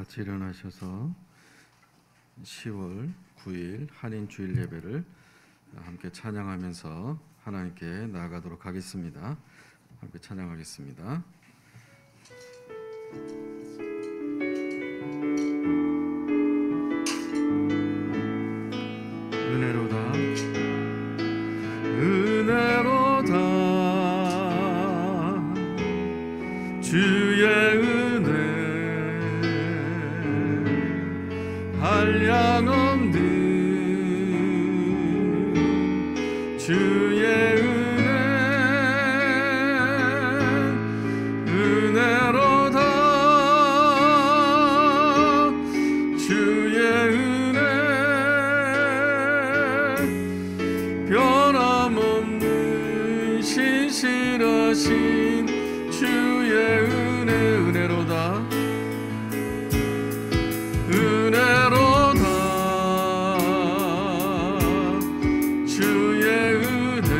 같이 일어나셔서 10월 9일 한인 주일 예배를 함께 찬양하면서 하나님께 나아가도록 하겠습니다. 함께 찬양하겠습니다. 은혜로다 은혜로다 주의 은혜 한량없는 주의 은혜 은혜로다 주의 은혜 변함없는 신실하신 주의 은혜 은혜로다 은혜로다 주의 은혜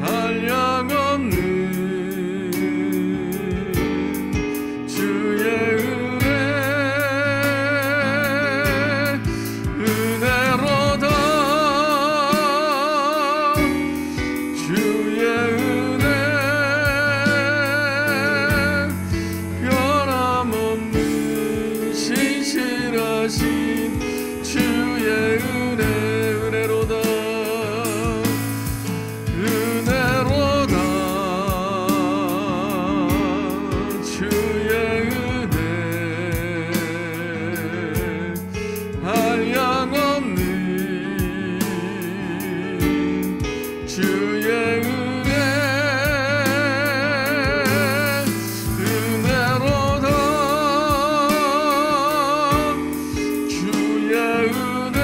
한량없는 주의 은혜 은혜로다 주의 은혜 변함없는 신실하신 주의 은혜 은혜로다 은혜로다 주의 은혜 한량없는 주의 은혜 은혜로다 주의 은혜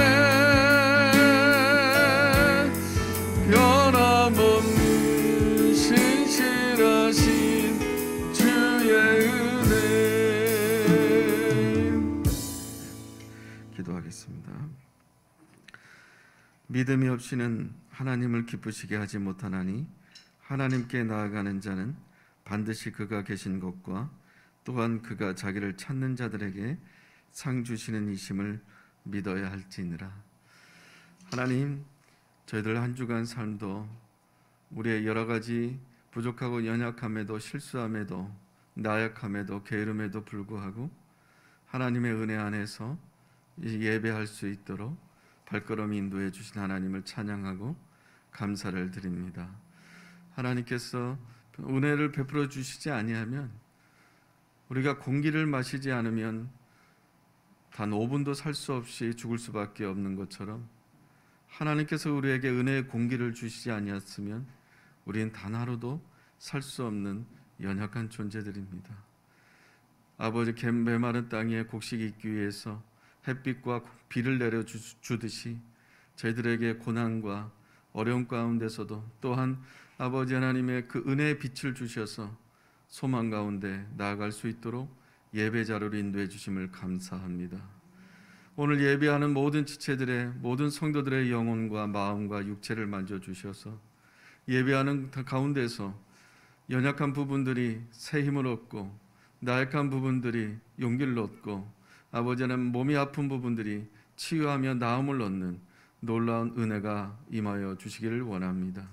변함없는 신실하신 주의 은혜. 기도하겠습니다. 믿음이 없이는 하나님을 기쁘시게 하지 못하나니 하나님께 나아가는 자는 반드시 그가 계신 것과 또한 그가 자기를 찾는 자들에게 상 주시는 이심을 믿어야 할지니라. 하나님, 저희들 한 주간 삶도 우리의 여러 가지 부족하고 연약함에도 실수함에도 나약함에도 게으름에도 불구하고 하나님의 은혜 안에서 예배할 수 있도록 발걸음 인도해 주신 하나님을 찬양하고 감사를 드립니다. 하나님께서 은혜를 베풀어 주시지 아니하면 우리가 공기를 마시지 않으면 단 5분도 살 수 없이 죽을 수밖에 없는 것처럼 하나님께서 우리에게 은혜의 공기를 주시지 아니었으면 우리는 단 하루도 살 수 없는 연약한 존재들입니다. 아버지 메마른 땅에 곡식이 있기 위해서 햇빛과 비를 내려주듯이 저희들에게 고난과 어려움 가운데서도 또한 아버지 하나님의 그 은혜의 빛을 주셔서 소망 가운데 나아갈 수 있도록 예배자로 인도해 주심을 감사합니다. 오늘 예배하는 모든 지체들의 모든 성도들의 영혼과 마음과 육체를 만져주셔서 예배하는 가운데서 연약한 부분들이 새 힘을 얻고 나약한 부분들이 용기를 얻고 아버지 하나님 몸이 아픈 부분들이 치유하며 나음을 얻는 놀라운 은혜가 임하여 주시기를 원합니다.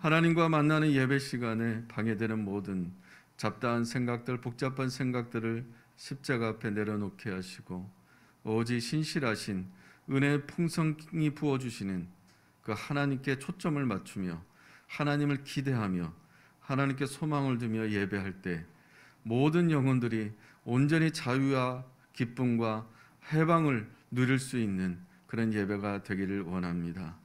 하나님과 만나는 예배 시간에 방해되는 모든 잡다한 생각들, 복잡한 생각들을 십자가 앞에 내려놓게 하시고 오직 신실하신 은혜의 풍성이 부어주시는 그 하나님께 초점을 맞추며 하나님을 기대하며 하나님께 소망을 두며 예배할 때 모든 영혼들이 온전히 자유와 기쁨과 해방을 누릴 수 있는 그런 예배가 되기를 원합니다.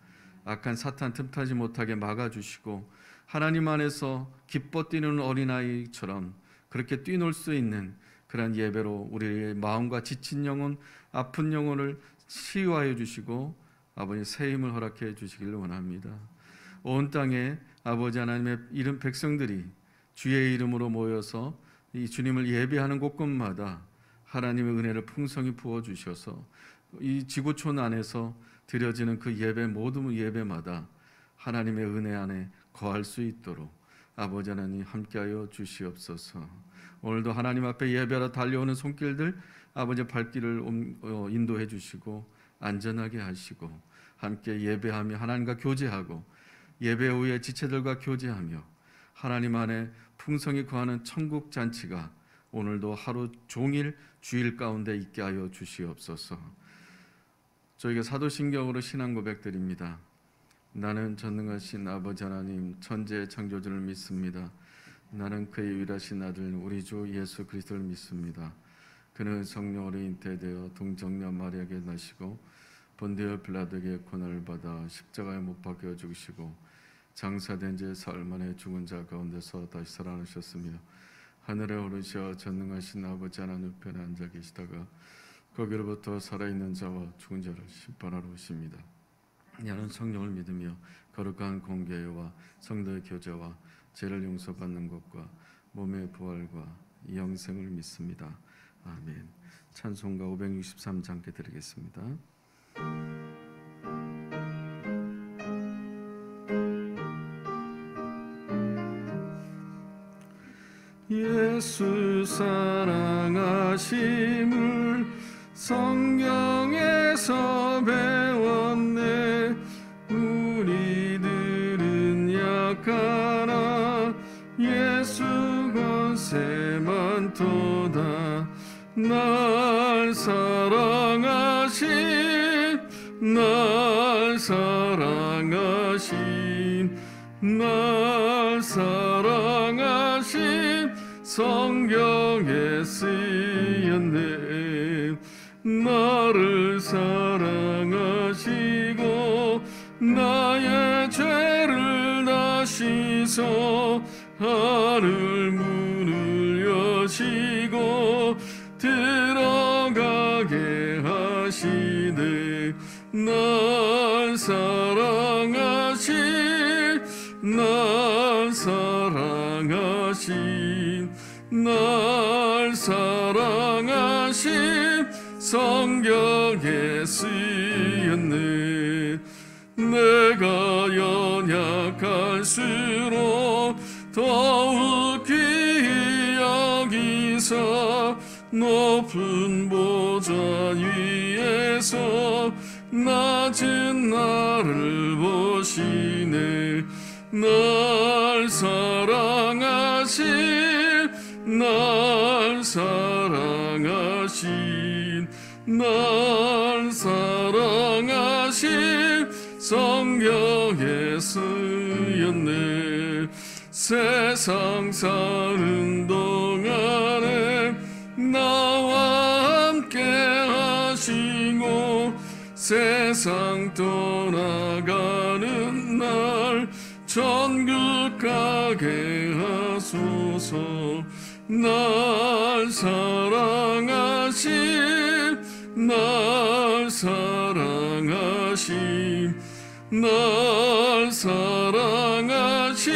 악한 사탄 틈타지 못하게 막아주시고 하나님 안에서 기뻐 뛰는 어린아이처럼 그렇게 뛰놀 수 있는 그런 예배로 우리의 마음과 지친 영혼, 아픈 영혼을 치유하여 주시고 아버지 새 힘을 허락해 주시기를 원합니다. 온 땅에 아버지 하나님의 이름 백성들이 주의 이름으로 모여서 이 주님을 예배하는 곳곳마다 하나님의 은혜를 풍성히 부어주셔서 이 지구촌 안에서 드려지는 그 예배 모든 예배마다 하나님의 은혜 안에 거할 수 있도록 아버지 하나님 함께하여 주시옵소서. 오늘도 하나님 앞에 예배하러 달려오는 손길들 아버지 발길을 인도해 주시고 안전하게 하시고 함께 예배하며 하나님과 교제하고 예배 후에 지체들과 교제하며 하나님 안에 풍성히 거하는 천국 잔치가 오늘도 하루 종일 주일 가운데 있게 하여 주시옵소서. 저희가 사도신경으로 신앙 고백드립니다. 나는 전능하신 아버지 하나님 천지의 창조주를 믿습니다. 나는 그의 유일하신 아들 우리 주 예수 그리스도를 믿습니다. 그는 성령으로 잉태되어 동정녀 마리아에게 나시고 본디오 빌라도에게 고난을 받아 십자가에 못 박혀 죽으시고 장사된 지 사흘 만에 죽은 자 가운데서 다시 살아나셨으며 하늘에 오르셔 전능하신 아버지 하나님 편에 앉아 계시다가 거기로부터 살아있는 자와 죽은 자를 심판하러 오십니다. 나는 성령을 믿으며 거룩한 공개와 성도의 교제와 죄를 용서받는 것과 몸의 부활과 영생을 믿습니다. 아멘. 찬송가 563장 함께 드리겠습니다. 예수 사랑하심을 성경에서 배웠네. 우리들은 약하나 예수 권세 많도다. 날 사랑하신 날 사랑하신 날 사랑하신 성경에 쓰였네. 나를 사랑하시고 나의 죄를 다시소 하늘 문을 여시고 들어가게 하시네. 날 사랑하신 날 사랑하신 날 사랑하신 성경에 쓰였네. 내가 연약할수록 더욱 귀히 여기사 높은 보좌 위에서 낮은 나를 보시네. 날 사랑하신 날 사랑하신 날 사랑하신 성경에 쓰였네. 세상 사는 동안에 나와 함께 하시고 세상 떠나가는 날 천국 가게 하소서. 날 사랑하신 날 사랑하신 날 사랑하신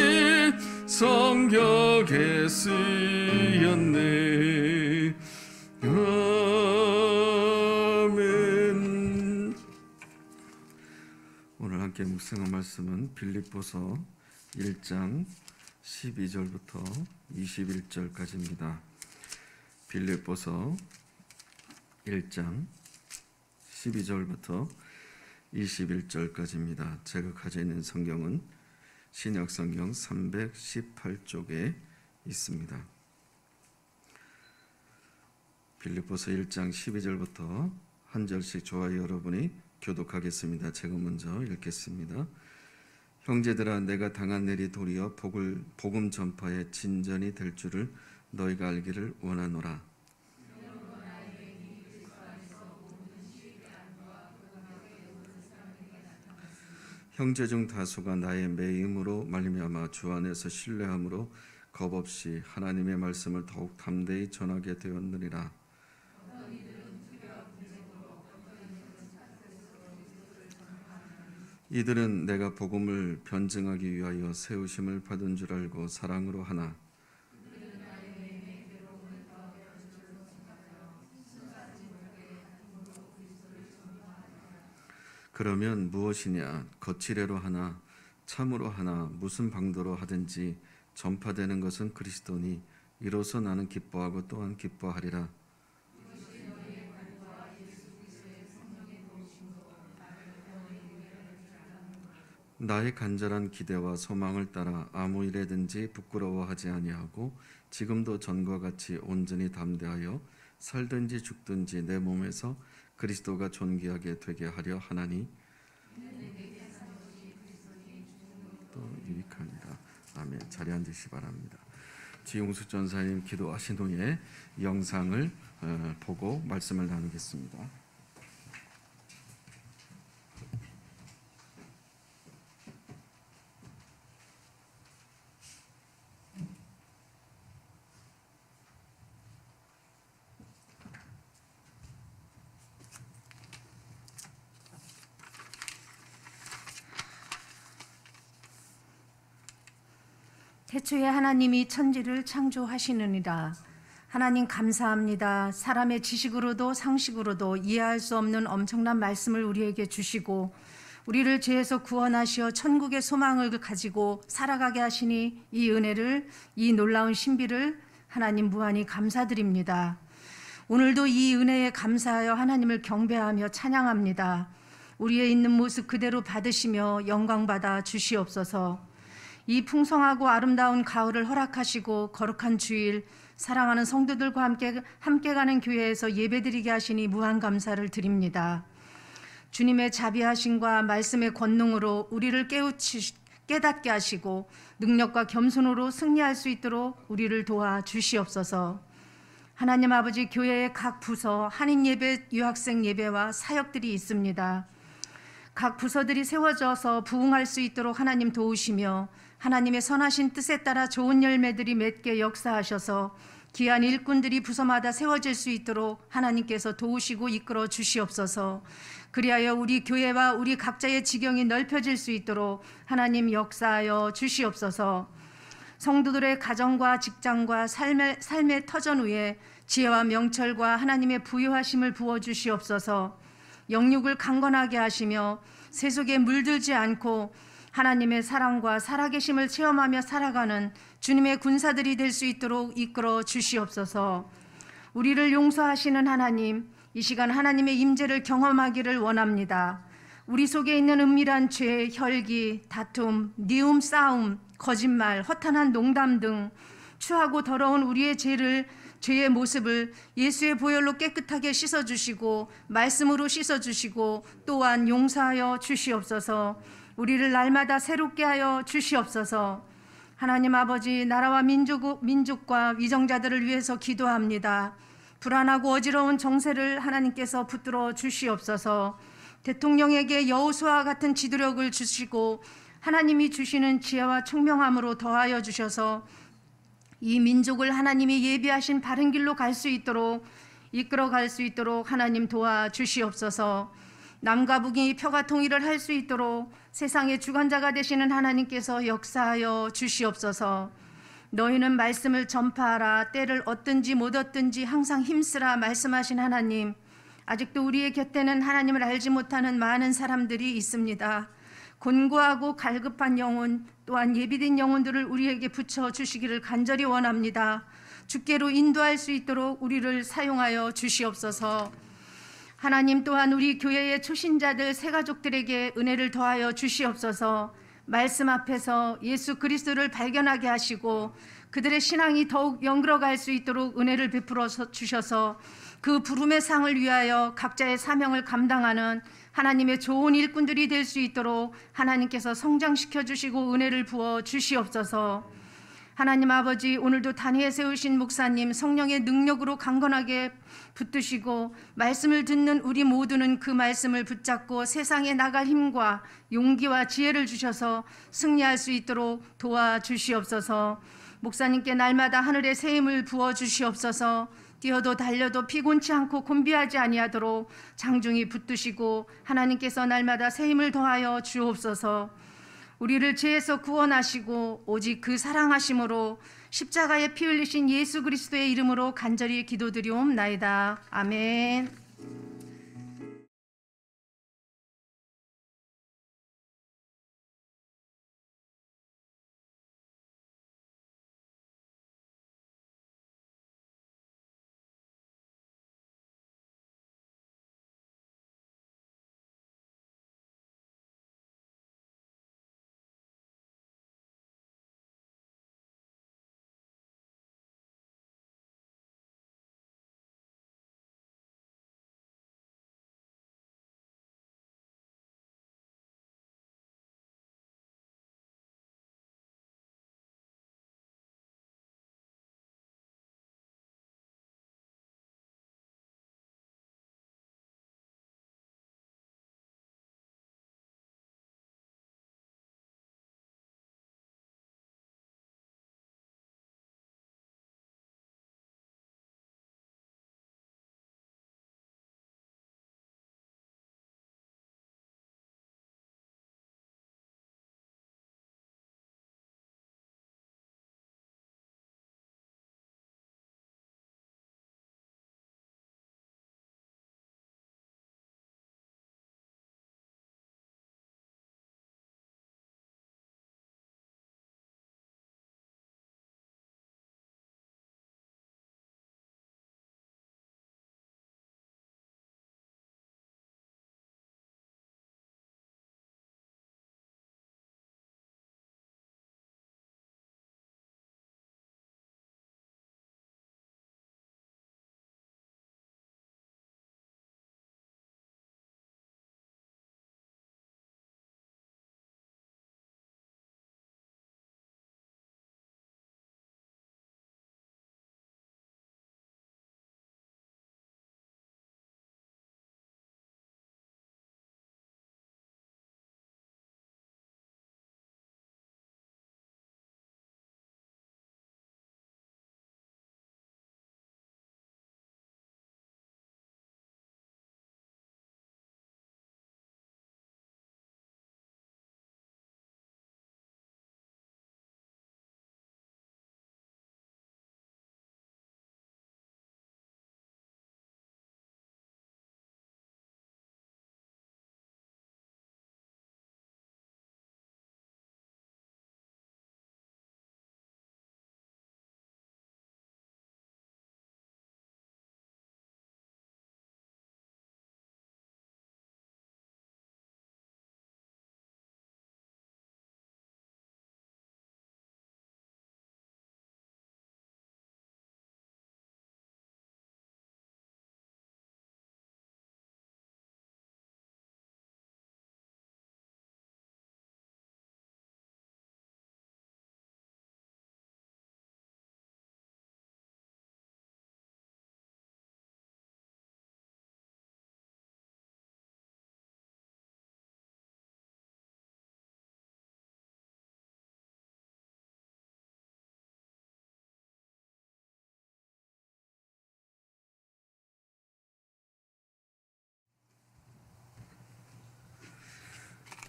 성경에 쓰였네. 아멘. 오늘 함께 묵상한 말씀은 빌립보서 1장 12절부터 21절까지입니다. 빌립보서 1장 12절부터 21절까지입니다. 제가 가지고 있는 성경은 신약성경 318쪽에 있습니다. 빌립보서 1장 12절부터 한 절씩 저와 여러분이 교독하겠습니다. 제가 먼저 읽겠습니다. 형제들아, 내가 당한 일이 도리어 복음 전파의 진전이 될 줄을 너희가 알기를 원하노라. 형제 중 다수가 나의 매임으로 말미암아 주 안에서 신뢰함으로 겁없이 하나님의 말씀을 더욱 담대히 전하게 되었느니라. 이들은 내가 복음을 변증하기 위하여 세우심을 받은 줄 알고 사랑으로 하나. 그러면 무엇이냐? 거칠애로 하나 참으로 하나 무슨 방도로 하든지 전파되는 것은 그리스도니 이로써 나는 기뻐하고 또한 기뻐하리라. 나의 간절한 기대와 소망을 따라 아무 일에든지 부끄러워하지 아니하고 지금도 전과 같이 온전히 담대하여 살든지 죽든지 내 몸에서 그리스도가 존귀하게 되게 하려 하나니 또 유익하니라. 아멘. 자리에 앉으시 바랍니다. 지용수 전사님 기도하신 후에 영상을 보고 말씀을 나누겠습니다. 태초에 하나님이 천지를 창조하시느니라. 하나님 감사합니다. 사람의 지식으로도 상식으로도 이해할 수 없는 엄청난 말씀을 우리에게 주시고 우리를 죄에서 구원하시어 천국의 소망을 가지고 살아가게 하시니 이 은혜를, 이 놀라운 신비를 하나님 무한히 감사드립니다. 오늘도 이 은혜에 감사하여 하나님을 경배하며 찬양합니다. 우리의 있는 모습 그대로 받으시며 영광받아 주시옵소서. 이 풍성하고 아름다운 가을을 허락하시고 거룩한 주일 사랑하는 성도들과 함께 가는 교회에서 예배드리게 하시니 무한 감사를 드립니다. 주님의 자비하심과 말씀의 권능으로 우리를 깨닫게 하시고 능력과 겸손으로 승리할 수 있도록 우리를 도와 주시옵소서. 하나님 아버지, 교회의 각 부서 한인 예배, 유학생 예배와 사역들이 있습니다. 각 부서들이 세워져서 부흥할 수 있도록 하나님 도우시며 하나님의 선하신 뜻에 따라 좋은 열매들이 맺게 역사하셔서 귀한 일꾼들이 부서마다 세워질 수 있도록 하나님께서 도우시고 이끌어 주시옵소서. 그리하여 우리 교회와 우리 각자의 지경이 넓혀질 수 있도록 하나님 역사하여 주시옵소서. 성도들의 가정과 직장과 삶의 터전 위에 지혜와 명철과 하나님의 부유하심을 부어주시옵소서. 영육을 강건하게 하시며 세속에 물들지 않고 하나님의 사랑과 살아계심을 체험하며 살아가는 주님의 군사들이 될 수 있도록 이끌어 주시옵소서. 우리를 용서하시는 하나님, 이 시간 하나님의 임재를 경험하기를 원합니다. 우리 속에 있는 은밀한 죄, 혈기, 다툼, 미움, 싸움, 거짓말, 허탄한 농담 등 추하고 더러운 우리의 죄의 모습을 예수의 보혈로 깨끗하게 씻어주시고 말씀으로 씻어주시고 또한 용서하여 주시옵소서. 우리를 날마다 새롭게 하여 주시옵소서. 하나님 아버지, 나라와 민족과 위정자들을 위해서 기도합니다. 불안하고 어지러운 정세를 하나님께서 붙들어 주시옵소서. 대통령에게 여호수아와 같은 지도력을 주시고 하나님이 주시는 지혜와 총명함으로 더하여 주셔서 이 민족을 하나님이 예비하신 바른 길로 갈 수 있도록 이끌어 갈 수 있도록 하나님 도와 주시옵소서. 남과 북이 표가 통일을 할 수 있도록 세상의 주관자가 되시는 하나님께서 역사하여 주시옵소서. 너희는 말씀을 전파하라. 때를 얻든지 못 얻든지 항상 힘쓰라 말씀하신 하나님, 아직도 우리의 곁에는 하나님을 알지 못하는 많은 사람들이 있습니다. 곤고하고 갈급한 영혼 또한 예비된 영혼들을 우리에게 붙여주시기를 간절히 원합니다. 주께로 인도할 수 있도록 우리를 사용하여 주시옵소서. 하나님 또한 우리 교회의 초신자들 새가족들에게 은혜를 더하여 주시옵소서. 말씀 앞에서 예수 그리스도를 발견하게 하시고 그들의 신앙이 더욱 연결어갈 수 있도록 은혜를 베풀어 주셔서 그 부름의 상을 위하여 각자의 사명을 감당하는 하나님의 좋은 일꾼들이 될 수 있도록 하나님께서 성장시켜 주시고 은혜를 부어 주시옵소서. 하나님 아버지, 오늘도 단위에 세우신 목사님 성령의 능력으로 강건하게 붙드시고 말씀을 듣는 우리 모두는 그 말씀을 붙잡고 세상에 나갈 힘과 용기와 지혜를 주셔서 승리할 수 있도록 도와주시옵소서. 목사님께 날마다 하늘의 새 힘을 부어주시옵소서. 뛰어도 달려도 피곤치 않고 곤비하지 아니하도록 장중히 붙드시고 하나님께서 날마다 새 힘을 더하여 주옵소서. 우리를 죄에서 구원하시고 오직 그 사랑하심으로 십자가에 피 흘리신 예수 그리스도의 이름으로 간절히 기도드리옵나이다. 아멘.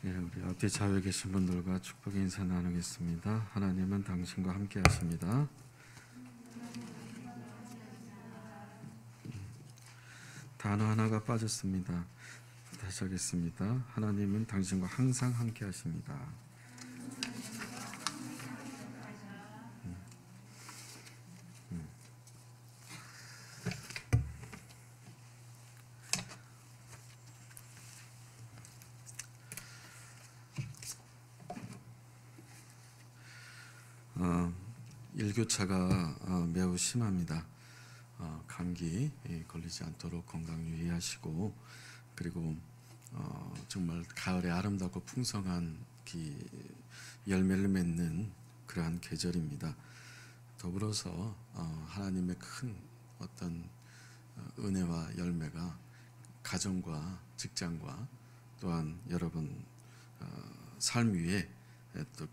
예, 우리 앞뒤 좌우에 계신 분들과 축복의 인사 나누겠습니다. 하나님은 당신과 함께 하십니다. 단어 하나가 빠졌습니다. 다시 하겠습니다. 하나님은 당신과 항상 함께 하십니다. 일교차가 매우 심합니다. 감기 걸리지 않도록 건강 유의하시고, 그리고 정말 가을에 아름답고 풍성한 열매를 맺는 그러한 계절입니다. 더불어서 하나님의 큰 어떤 은혜와 열매가 가정과 직장과 또한 여러분 삶 위에 또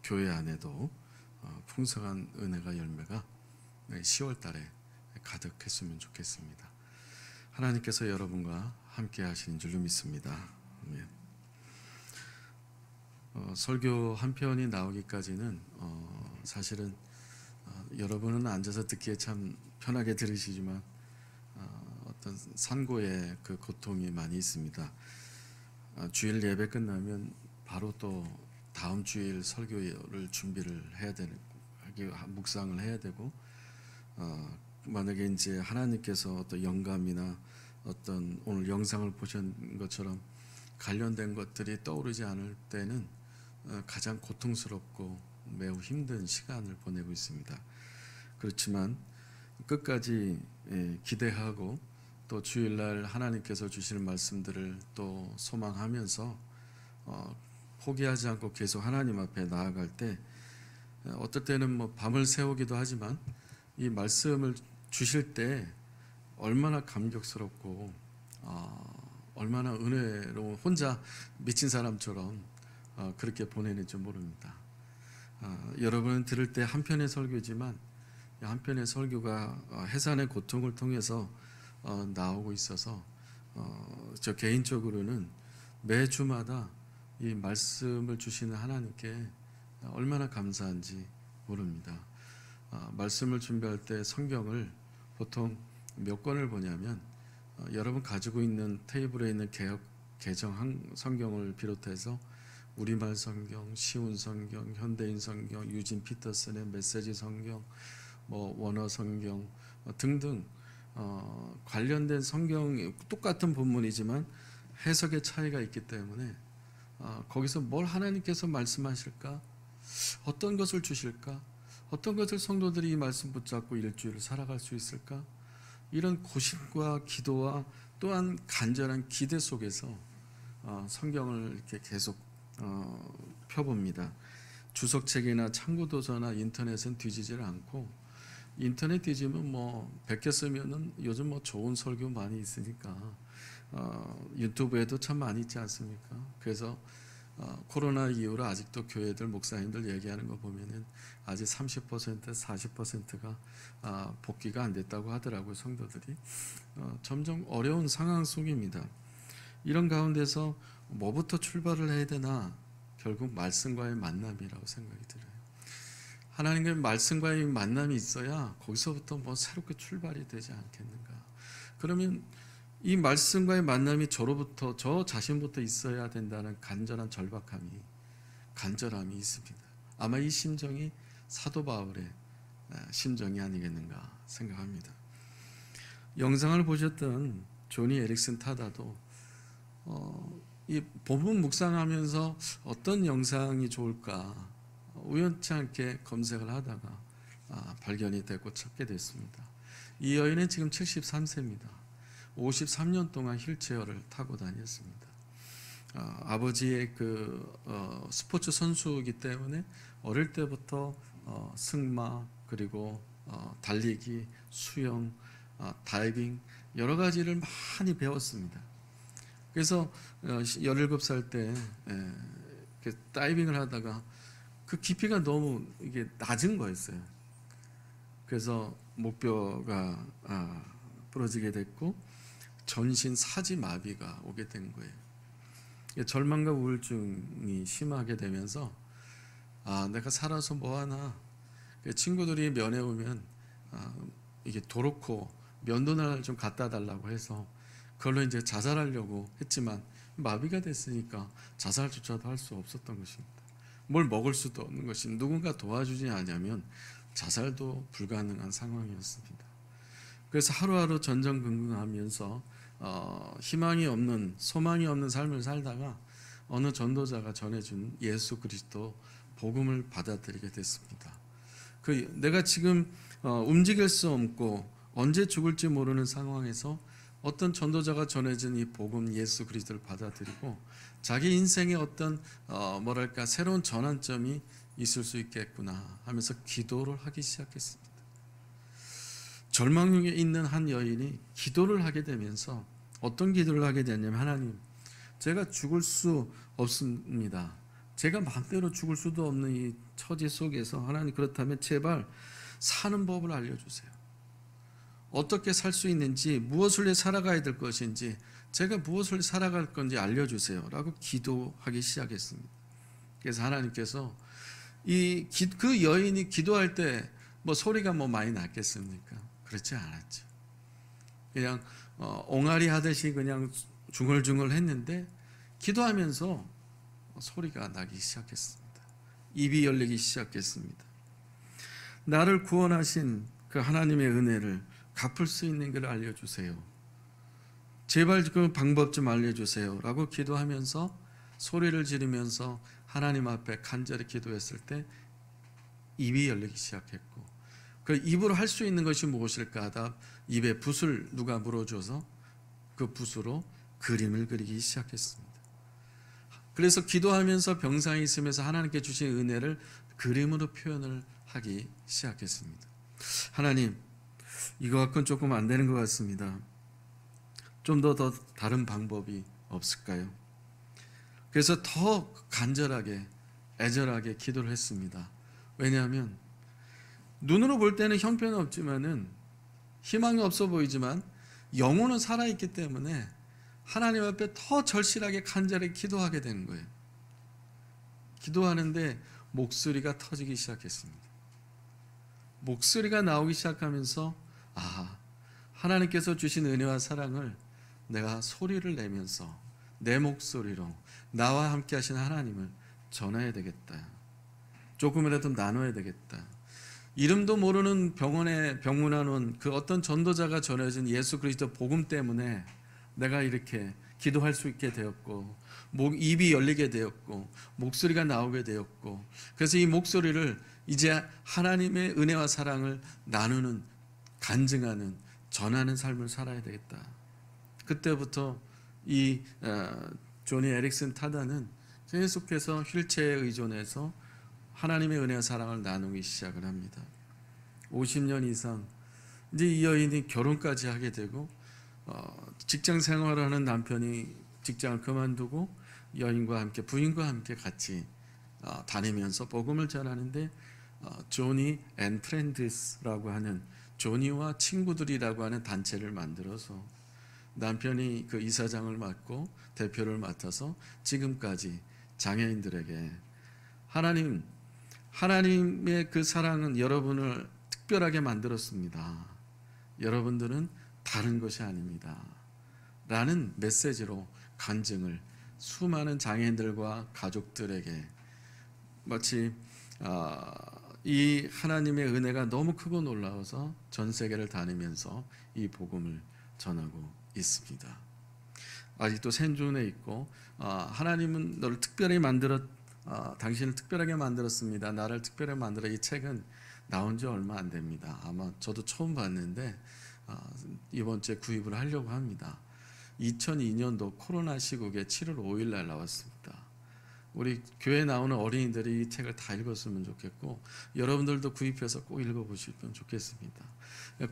교회 안에도 풍성한 은혜가 열매가 10월 달에 가득했으면 좋겠습니다. 하나님께서 여러분과 함께 하시는 줄로 믿습니다. 아멘. 설교 한 편이 나오기까지는 사실은 여러분은 앉아서 듣기에 참 편하게 들으시지만 어떤 산고의 그 고통이 많이 있습니다. 주일 예배 끝나면 바로 또 다음 주일 설교를 준비를 해야 되는, 묵상을 해야 되고, 만약에 이제 하나님께서 어떤 영감이나 어떤 오늘 영상을 보신 것처럼 관련된 것들이 떠오르지 않을 때는 가장 고통스럽고 매우 힘든 시간을 보내고 있습니다. 그렇지만 끝까지 기대하고 또 주일날 하나님께서 주시는 말씀들을 또 소망하면서 포기하지 않고 계속 하나님 앞에 나아갈 때, 어떨 때는 뭐 밤을 새우기도 하지만 이 말씀을 주실 때 얼마나 감격스럽고 얼마나 은혜로운, 혼자 미친 사람처럼 그렇게 보내는지 모릅니다. 여러분은 들을 때 한편의 설교지만 한편의 설교가 해산의 고통을 통해서 나오고 있어서 저 개인적으로는 매주마다 이 말씀을 주시는 하나님께 얼마나 감사한지 모릅니다. 말씀을 준비할 때 성경을 보통 몇 권을 보냐면 여러분 가지고 있는 테이블에 있는 개정 성경을 비롯해서 우리말 성경, 쉬운 성경, 현대인 성경, 유진 피터슨의 메시지 성경, 원어 성경 등등 관련된 성경이 똑같은 본문이지만 해석의 차이가 있기 때문에 거기서 뭘 하나님께서 말씀하실까? 어떤 것을 주실까? 어떤 것을 성도들이 이 말씀 붙잡고 일주일을 살아갈 수 있을까? 이런 고심과 기도와 또한 간절한 기대 속에서 성경을 이렇게 계속 펴봅니다. 주석책이나 참고도서나 인터넷은 뒤지질 않고, 인터넷 뒤지면 100개 쓰면은 요즘 좋은 설교 많이 있으니까 유튜브에도 참 많이 있지 않습니까? 그래서 코로나 이후로 아직도 교회들 목사님들 얘기하는 거 보면은 아직 30% 40%가 복귀가 안 됐다고 하더라고요. 성도들이 점점 어려운 상황 속입니다. 이런 가운데서 뭐부터 출발을 해야 되나? 결국 말씀과의 만남이라고 생각이 들어요. 하나님과의 말씀과의 만남이 있어야 거기서부터 새롭게 출발이 되지 않겠는가? 그러면 이 말씀과의 만남이 저 자신부터 있어야 된다는 간절한 간절함이 있습니다. 아마 이 심정이 사도 바울의 심정이 아니겠는가 생각합니다. 영상을 보셨던 조니 에릭슨 타다도 이 본문 묵상하면서 어떤 영상이 좋을까 우연치 않게 검색을 하다가 발견이 되고 찾게 됐습니다. 이 여인은 지금 73세입니다. 53년 동안 휠체어를 타고 다녔습니다. 아버지의 스포츠 선수이기 때문에 어릴 때부터 승마, 그리고 달리기, 수영, 다이빙 여러 가지를 많이 배웠습니다. 그래서 17살 때 다이빙을 하다가 그 깊이가 너무 이게 낮은 거였어요. 그래서 목뼈가 부러지게 됐고 전신 사지 마비가 오게 된 거예요. 절망과 우울증이 심하게 되면서 내가 살아서 뭐하나. 친구들이 면회 오면 이게 도로코 면도날 좀 갖다 달라고 해서 그걸로 이제 자살하려고 했지만 마비가 됐으니까 자살조차도 할 수 없었던 것입니다. 뭘 먹을 수도 없는 것이 누군가 도와주지 않으면 자살도 불가능한 상황이었습니다. 그래서 하루하루 전전긍긍하면서 희망이 없는, 소망이 없는 삶을 살다가 어느 전도자가 전해준 예수 그리스도 복음을 받아들이게 됐습니다. 내가 지금 움직일 수 없고 언제 죽을지 모르는 상황에서 어떤 전도자가 전해진 이 복음 예수 그리스도를 받아들이고 자기 인생의 어떤 새로운 전환점이 있을 수 있겠구나 하면서 기도를 하기 시작했습니다. 절망에 있는 한 여인이 기도를 하게 되면서 어떤 기도를 하게 되냐면, 하나님, 제가 죽을 수 없습니다. 제가 마음대로 죽을 수도 없는 이 처지 속에서 하나님, 그렇다면 제발 사는 법을 알려주세요. 어떻게 살 수 있는지, 무엇을 살아가야 될 것인지, 제가 무엇을 살아갈 건지 알려주세요 라고 기도하기 시작했습니다. 그래서 하나님께서 그 여인이 기도할 때 소리가 많이 났겠습니까? 그렇지 않았죠. 그냥 옹알이 하듯이 그냥 중얼중얼 했는데 기도하면서 소리가 나기 시작했습니다. 입이 열리기 시작했습니다. 나를 구원하신 그 하나님의 은혜를 갚을 수 있는 걸 알려주세요. 제발 그 방법 좀 알려주세요 라고 기도하면서 소리를 지르면서 하나님 앞에 간절히 기도했을 때 입이 열리기 시작했고, 그 입으로 할 수 있는 것이 무엇일까 하다 입에 붓을 누가 물어줘서 그 붓으로 그림을 그리기 시작했습니다. 그래서 기도하면서 병상에 있으면서 하나님께 주신 은혜를 그림으로 표현을 하기 시작했습니다. 하나님, 이거 갖고는 조금 안 되는 것 같습니다. 좀 더 다른 방법이 없을까요? 그래서 더 간절하게 애절하게 기도를 했습니다. 왜냐하면 눈으로 볼 때는 형편없지만은 희망이 없어 보이지만 영혼은 살아있기 때문에 하나님 앞에 더 절실하게 간절히 기도하게 되는 거예요. 기도하는데 목소리가 터지기 시작했습니다. 목소리가 나오기 시작하면서 하나님께서 주신 은혜와 사랑을 내가 소리를 내면서 내 목소리로 나와 함께 하신 하나님을 전해야 되겠다. 조금이라도 나눠야 되겠다. 이름도 모르는 병원에 병문안 온 그 어떤 전도자가 전해진 예수 그리스도 복음 때문에 내가 이렇게 기도할 수 있게 되었고, 입이 열리게 되었고, 목소리가 나오게 되었고, 그래서 이 목소리를 이제 하나님의 은혜와 사랑을 나누는, 간증하는, 전하는 삶을 살아야 되겠다. 그때부터 이 조니 에릭슨 타다는 계속해서 휠체어에 의존해서 하나님의 은혜와 사랑을 나누기 시작을 합니다. 50년 이상 이제 이 여인이 결혼까지 하게 되고, 직장 생활하는 남편이 직장을 그만두고 여인과 함께, 부인과 함께 같이 다니면서 복음을 전하는데, 조니 앤 프렌드스라고 하는, 조니와 친구들이라고 하는 단체를 만들어서 남편이 그 이사장을 맡고 대표를 맡아서 지금까지 장애인들에게 하나님의 그 사랑은 여러분을 특별하게 만들었습니다. 여러분들은 다른 것이 아닙니다. 라는 메시지로 간증을 수많은 장애인들과 가족들에게, 마치 이 하나님의 은혜가 너무 크고 놀라워서 전 세계를 다니면서 이 복음을 전하고 있습니다. 아직도 생존해 있고, 하나님은 너를 특별히 당신을 특별하게 만들었습니다. 나를 특별하게 만들어. 이 책은 나온 지 얼마 안 됩니다. 아마 저도 처음 봤는데 이번 주에 구입을 하려고 합니다. 2002년도 코로나 시국에 7월 5일 날 나왔습니다. 우리 교회 나오는 어린이들이 이 책을 다 읽었으면 좋겠고, 여러분들도 구입해서 꼭 읽어보시면 좋겠습니다.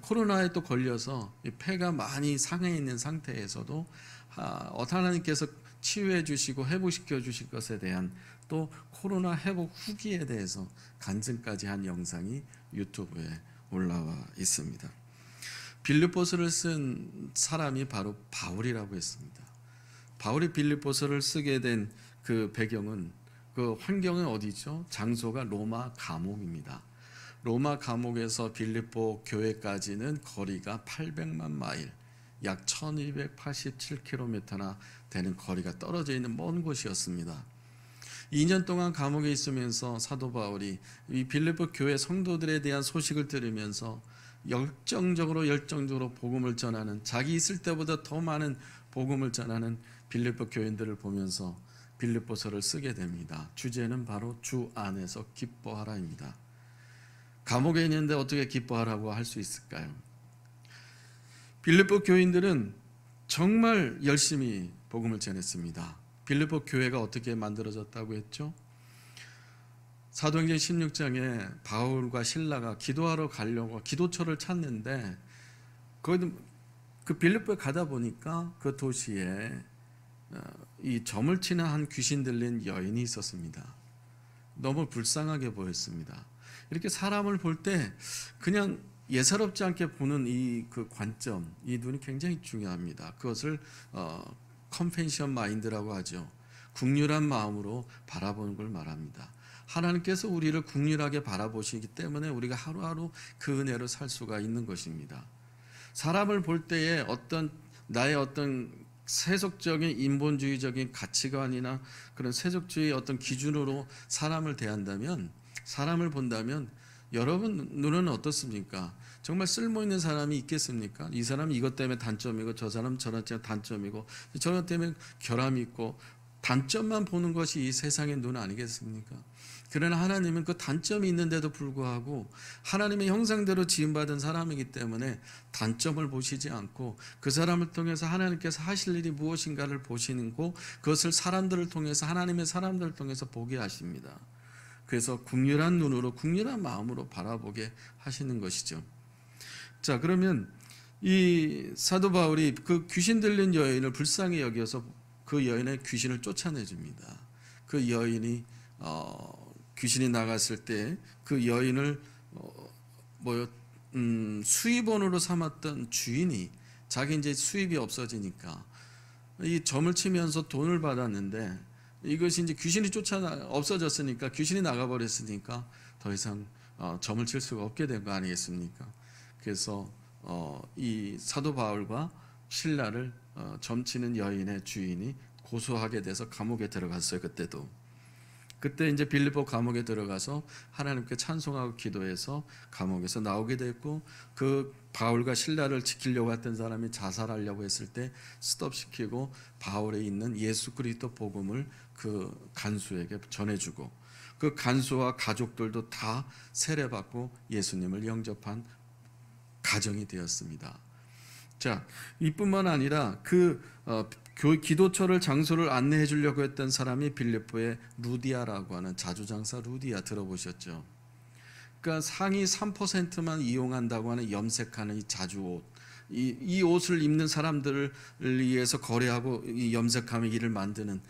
코로나에 또 걸려서 폐가 많이 상해 있는 상태에서도 하나님께서 치유해 주시고 회복시켜 주실 것에 대한, 또 코로나 회복 후기에 대해서 간증까지 한 영상이 유튜브에 올라와 있습니다. 빌립보서를 쓴 사람이 바로 바울이라고 했습니다. 바울이 빌립보서를 쓰게 된 그 배경은, 그 환경은 어디죠? 장소가 로마 감옥입니다. 로마 감옥에서 빌립보 교회까지는 거리가 800만 마일, 약 1287km나 되는 거리가 떨어져 있는 먼 곳이었습니다. 2년 동안 감옥에 있으면서 사도 바울이 이 빌립보 교회 성도들에 대한 소식을 들으면서 열정적으로 복음을 전하는, 자기 있을 때보다 더 많은 복음을 전하는 빌립보 교인들을 보면서 빌립보서를 쓰게 됩니다. 주제는 바로 주 안에서 기뻐하라입니다. 감옥에 있는데 어떻게 기뻐하라고 할 수 있을까요? 빌립보 교인들은 정말 열심히 복음을 전했습니다. 빌립보 교회가 어떻게 만들어졌다고 했죠? 사도행전 16장에 바울과 실라가 기도하러 가려고 기도처를 찾는데, 그 빌립보에 가다 보니까 그 도시에 이 점을 치는 한 귀신 들린 여인이 있었습니다. 너무 불쌍하게 보였습니다. 이렇게 사람을 볼 때 그냥 예사롭지 않게 보는 이 그 관점, 이 눈이 굉장히 중요합니다. 그것을 컴패션 마인드라고 하죠. 국률한 마음으로 바라보는 걸 말합니다. 하나님께서 우리를 국률하게 바라보시기 때문에 우리가 하루하루 그 은혜로 살 수가 있는 것입니다. 사람을 볼 때에 나의 어떤 세속적인 인본주의적인 가치관이나 그런 세속주의 어떤 기준으로 사람을 대한다면, 사람을 본다면 여러분 눈은 어떻습니까? 정말 쓸모있는 사람이 있겠습니까? 이 사람이 이것 때문에 단점이고, 저 사람은 저것 때문에 단점이고, 저것 때문에 결함이 있고, 단점만 보는 것이 이 세상의 눈 아니겠습니까? 그러나 하나님은 그 단점이 있는데도 불구하고 하나님의 형상대로 지음받은 사람이기 때문에 단점을 보시지 않고 그 사람을 통해서 하나님께서 하실 일이 무엇인가를 보시고, 그것을 사람들을 통해서, 하나님의 사람들을 통해서 보게 하십니다. 그래서 국률한 눈으로, 국률한 마음으로 바라보게 하시는 것이죠. 자, 그러면 이 사도 바울이 그 귀신 들린 여인을 불쌍히 여겨서 그 여인의 귀신을 쫓아내줍니다. 그 여인이 귀신이 나갔을 때 그 여인을 수입원으로 삼았던 주인이, 자기 이제 수입이 없어지니까 이 점을 치면서 돈을 받았는데, 이것이 이제 귀신이 없어졌으니까, 귀신이 나가버렸으니까 더 이상 점을 칠 수가 없게 된 거 아니겠습니까? 그래서 이 사도 바울과 실라를 점치는 여인의 주인이 고소하게 돼서 감옥에 들어갔어요. 그때 이제 빌립보 감옥에 들어가서 하나님께 찬송하고 기도해서 감옥에서 나오게 됐고, 그 바울과 실라를 지키려고 했던 사람이 자살하려고 했을 때 스톱시키고 바울에 있는 예수 그리스도 복음을 그 간수에게 전해주고, 그 간수와 가족들도 다 세례받고 예수님을 영접한 가정이 되었습니다. 자, 이뿐만 아니라 그 기도처를 장소를 안내해 주려고 했던 사람이 빌립보의 루디아라고 하는 자주장사 루디아, 들어보셨죠? 그러니까 상위 3%만 이용한다고 하는 염색하는 이 자주옷, 이 옷을 입는 사람들을 위해서 거래하고 이 염색하는 일을 만드는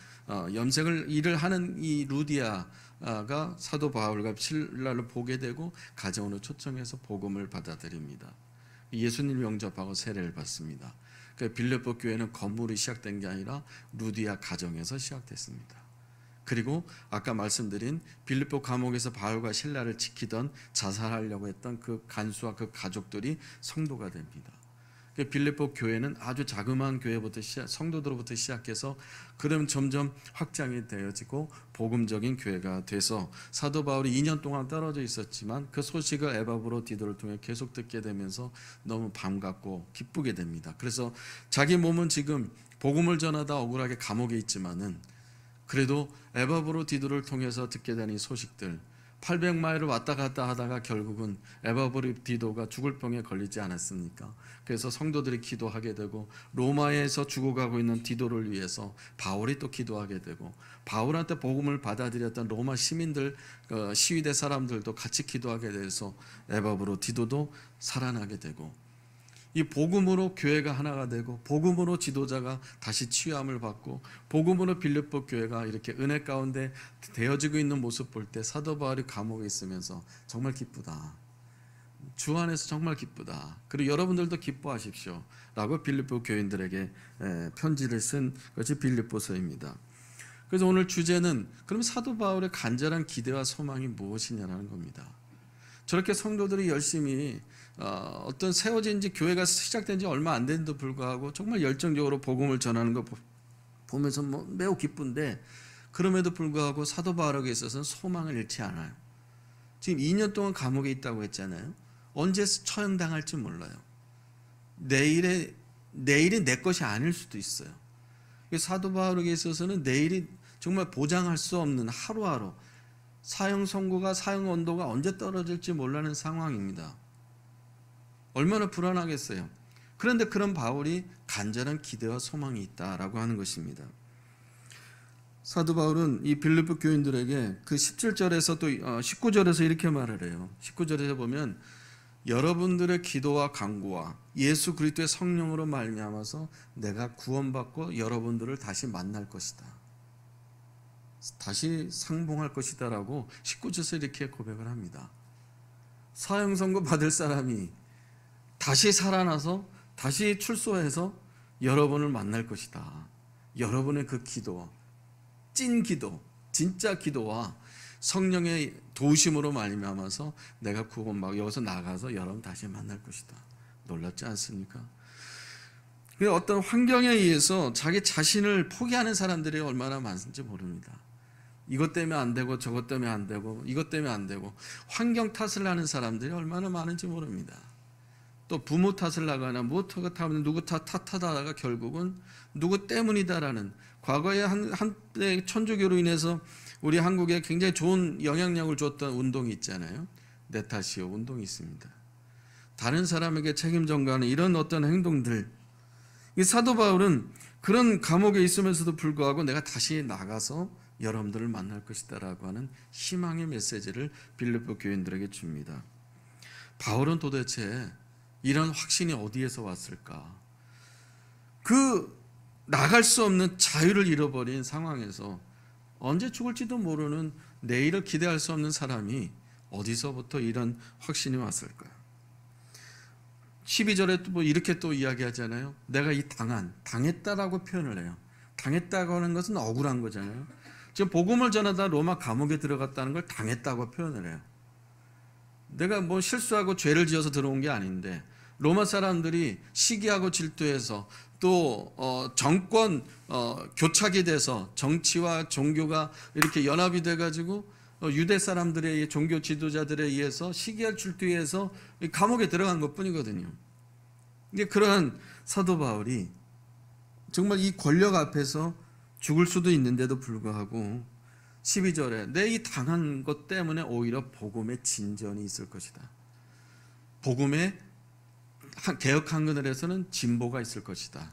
염색을 일을 하는 이 루디아가 사도 바울과 실라를 보게 되고 가정으로 초청해서 복음을 받아들입니다. 예수님 영접하고 세례를 받습니다. 빌립보 교회는 건물이 시작된 게 아니라 루디아 가정에서 시작됐습니다. 그리고 아까 말씀드린 빌립보 감옥에서 바울과 실라를 지키던, 자살하려고 했던 그 간수와 그 가족들이 성도가 됩니다. 빌립보 교회는 아주 자그마한 교회부터 성도들로부터 시작해서 그럼 점점 확장이 되어지고 복음적인 교회가 돼서 사도 바울이 2년 동안 떨어져 있었지만 그 소식을 에바브로디도를 통해 계속 듣게 되면서 너무 반갑고 기쁘게 됩니다. 그래서 자기 몸은 지금 복음을 전하다 억울하게 감옥에 있지만은 그래도 에바브로디도를 통해서 듣게 되는 이 소식들, 800마일을 왔다 갔다 하다가 결국은 에바브로디도가 죽을 병에 걸리지 않았습니까? 그래서 성도들이 기도하게 되고, 로마에서 죽어가고 있는 디도를 위해서 바울이 또 기도하게 되고, 바울한테 복음을 받아들였던 로마 시민들, 시위대 사람들도 같이 기도하게 돼서 에바브로디도도 살아나게 되고, 이 복음으로 교회가 하나가 되고, 복음으로 지도자가 다시 치유함을 받고, 복음으로 빌립보 교회가 이렇게 은혜 가운데 되어지고 있는 모습 볼 때 사도 바울이 감옥에 있으면서 정말 기쁘다. 주 안에서 정말 기쁘다. 그리고 여러분들도 기뻐하십시오. 라고 빌립보 교인들에게 편지를 쓴 것이 빌립보서입니다. 그래서 오늘 주제는 그럼 사도 바울의 간절한 기대와 소망이 무엇이냐라는 겁니다. 저렇게 성도들이 열심히 어떤 세워진 지 교회가 시작된 지 얼마 안 된데도 불구하고 정말 열정적으로 복음을 전하는 거 보면서 매우 기쁜데, 그럼에도 불구하고 사도 바울에게 있어서는 소망을 잃지 않아요. 지금 2년 동안 감옥에 있다고 했잖아요. 언제 처형당할지 몰라요. 내일이 내 것이 아닐 수도 있어요. 사도 바울에게 있어서는 내일이 정말 보장할 수 없는 하루하루, 사형 선고가, 사형 온도가 언제 떨어질지 몰라는 상황입니다. 얼마나 불안하겠어요. 그런데 그런 바울이 간절한 기대와 소망이 있다라고 하는 것입니다. 사도 바울은 이 빌립보 교인들에게 그 17절에서 또 19절에서 이렇게 말을 해요. 19절에서 보면 여러분들의 기도와 간구와 예수 그리스도의 성령으로 말미암아서 내가 구원받고 여러분들을 다시 만날 것이다. 다시 상봉할 것이다 라고 19절에서 이렇게 고백을 합니다. 사형 선고 받을 사람이 다시 살아나서 다시 출소해서 여러분을 만날 것이다. 여러분의 그 기도, 찐 기도, 진짜 기도와 성령의 도우심으로 말미암아서 내가 구원받고 여기서 나가서 여러분 다시 만날 것이다. 놀랍지 않습니까? 어떤 환경에 의해서 자기 자신을 포기하는 사람들이 얼마나 많은지 모릅니다. 이것 때문에 안 되고 저것 때문에 안 되고 이것 때문에 안 되고 환경 탓을 하는 사람들이 얼마나 많은지 모릅니다. 또 부모 탓을 하거나 무엇 탓하면 누구 탓하다가 결국은 누구 때문이다라는, 과거에 한때 천주교로 인해서 우리 한국에 굉장히 좋은 영향력을 줬던 운동이 있잖아요. 내 탓이요 운동이 있습니다. 다른 사람에게 책임 전가하는 이런 어떤 행동들, 이 사도 바울은 그런 감옥에 있으면서도 불구하고 내가 다시 나가서 여러분들을 만날 것이다 라고 하는 희망의 메시지를 빌립보 교인들에게 줍니다. 바울은 도대체 이런 확신이 어디에서 왔을까? 그 나갈 수 없는 자유를 잃어버린 상황에서 언제 죽을지도 모르는 내일을 기대할 수 없는 사람이 어디서부터 이런 확신이 왔을까요? 12절에 또 이렇게 또 이야기하잖아요. 내가 당했다라고 표현을 해요. 당했다고 하는 것은 억울한 거잖아요. 지금 복음을 전하다 로마 감옥에 들어갔다는 걸 당했다고 표현을 해요. 내가 실수하고 죄를 지어서 들어온 게 아닌데, 로마 사람들이 시기하고 질투해서 또 정권 교착이 돼서 정치와 종교가 이렇게 연합이 돼가지고 유대 사람들의 종교 지도자들에 의해서 시기할 질투에 의해서 감옥에 들어간 것뿐이거든요. 근데 그러한 사도 바울이 정말 이 권력 앞에서 죽을 수도 있는데도 불구하고 12절에 내 이 당한 것 때문에 오히려 복음의 진전이 있을 것이다. 복음의 개역 한글에서는 진보가 있을 것이다.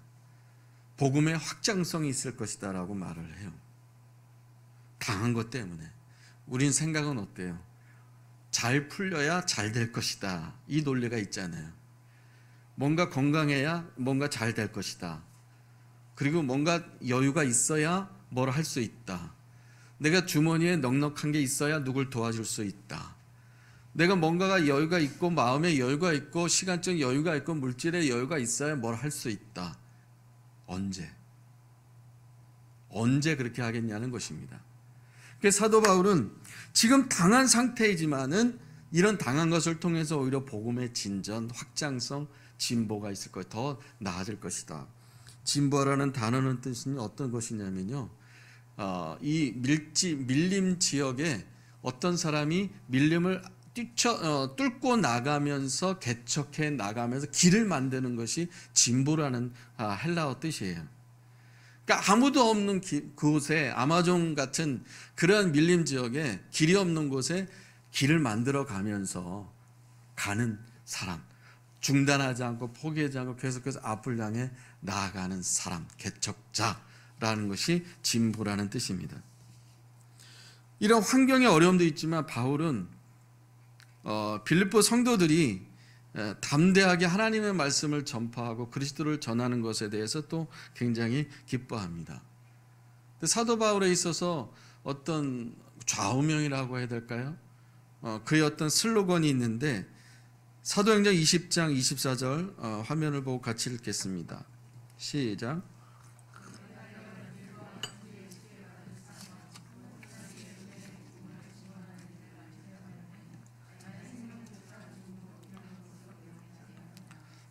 복음의 확장성이 있을 것이다 라고 말을 해요. 당한 것 때문에. 우린 생각은 어때요? 잘 풀려야 잘 될 것이다. 이 논리가 있잖아요. 뭔가 건강해야 뭔가 잘 될 것이다. 그리고 뭔가 여유가 있어야 뭘 할 수 있다. 내가 주머니에 넉넉한 게 있어야 누굴 도와줄 수 있다. 내가 뭔가가 여유가 있고 마음에 여유가 있고 시간적 여유가 있고 물질의 여유가 있어야 뭘 할 수 있다. 언제 그렇게 하겠냐는 것입니다. 그래서 사도 바울은 지금 당한 상태이지만은 이런 당한 것을 통해서 오히려 복음의 진전, 확장성, 진보가 있을 것, 더 나아질 것이다. 진보라는 단어는 뜻은 어떤 것이냐면요, 이 밀림 지역에 어떤 사람이 밀림을 뚫고 나가면서 개척해 나가면서 길을 만드는 것이 진보라는 헬라어 뜻이에요. 그러니까 아무도 없는 그곳에, 아마존 같은 그러한 밀림 지역에 길이 없는 곳에 길을 만들어 가면서 가는 사람, 중단하지 않고 포기하지 않고 계속해서 앞을 향해 나아가는 사람, 개척자라는 것이 진보라는 뜻입니다. 이런 환경의 어려움도 있지만 바울은 빌립보 성도들이 담대하게 하나님의 말씀을 전파하고 그리스도를 전하는 것에 대해서 또 굉장히 기뻐합니다. 사도 바울에 있어서 어떤 좌우명이라고 해야 될까요? 그의 어떤 슬로건이 있는데 사도행전 20장 24절 화면을 보고 같이 읽겠습니다. 시작.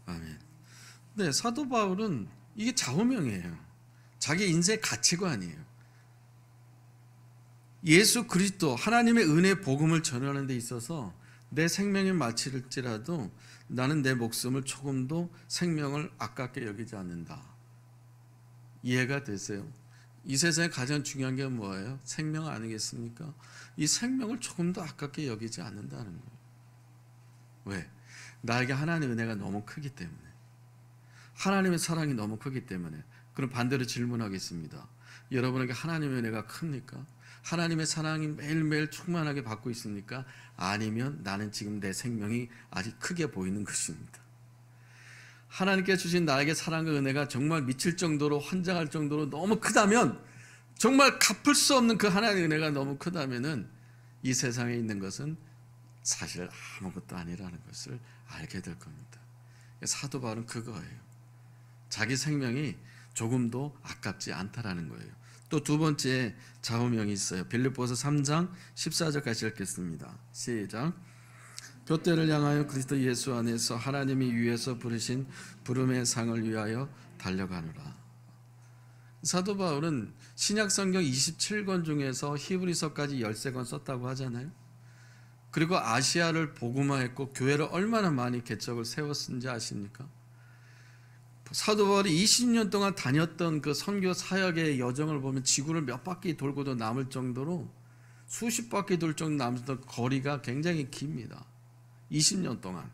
아멘. 네, 사도 바울은 이게 좌우명이에요. 자기 인생의 가치관이에요. 예수 그리스도 하나님의 은혜 복음을 전하는 데 있어서 내 생명이 마칠지라도 나는 내 목숨을 조금도 생명을 아깝게 여기지 않는다. 이해가 되세요? 이 세상에 가장 중요한 게 뭐예요? 생명 아니겠습니까? 이 생명을 조금도 아깝게 여기지 않는다는 거예요. 왜? 나에게 하나님의 은혜가 너무 크기 때문에, 하나님의 사랑이 너무 크기 때문에. 그럼 반대로 질문하겠습니다. 여러분에게 하나님의 은혜가 큽니까? 하나님의 사랑이 매일매일 충만하게 받고 있습니까? 아니면 나는 지금 내 생명이 아직 크게 보이는 것입니다. 하나님께 주신 나에게 사랑과 은혜가 정말 미칠 정도로, 환장할 정도로 너무 크다면, 정말 갚을 수 없는 그 하나님의 은혜가 너무 크다면은 이 세상에 있는 것은 사실 아무것도 아니라는 것을 알게 될 겁니다. 사도 바울은 그거예요. 자기 생명이 조금도 아깝지 않다라는 거예요. 또 두 번째 좌우명이 있어요. 빌립보서 3장 14절까지 읽겠습니다. 시작. 돛대를 향하여 그리스도 예수 안에서 하나님이 위에서 부르신 부름의 상을 위하여 달려가노라. 사도 바울은 신약 성경 27권 중에서 히브리서까지 13권 썼다고 하잖아요. 그리고 아시아를 복음화했고 교회를 얼마나 많이 개척을 세웠는지 아십니까? 사도 바울이 20년 동안 다녔던 그 선교 사역의 여정을 보면 지구를 몇 바퀴 돌고도 남을 정도로, 수십 바퀴 돌 정도 남을 정도로 거리가 굉장히 깁니다. 20년 동안.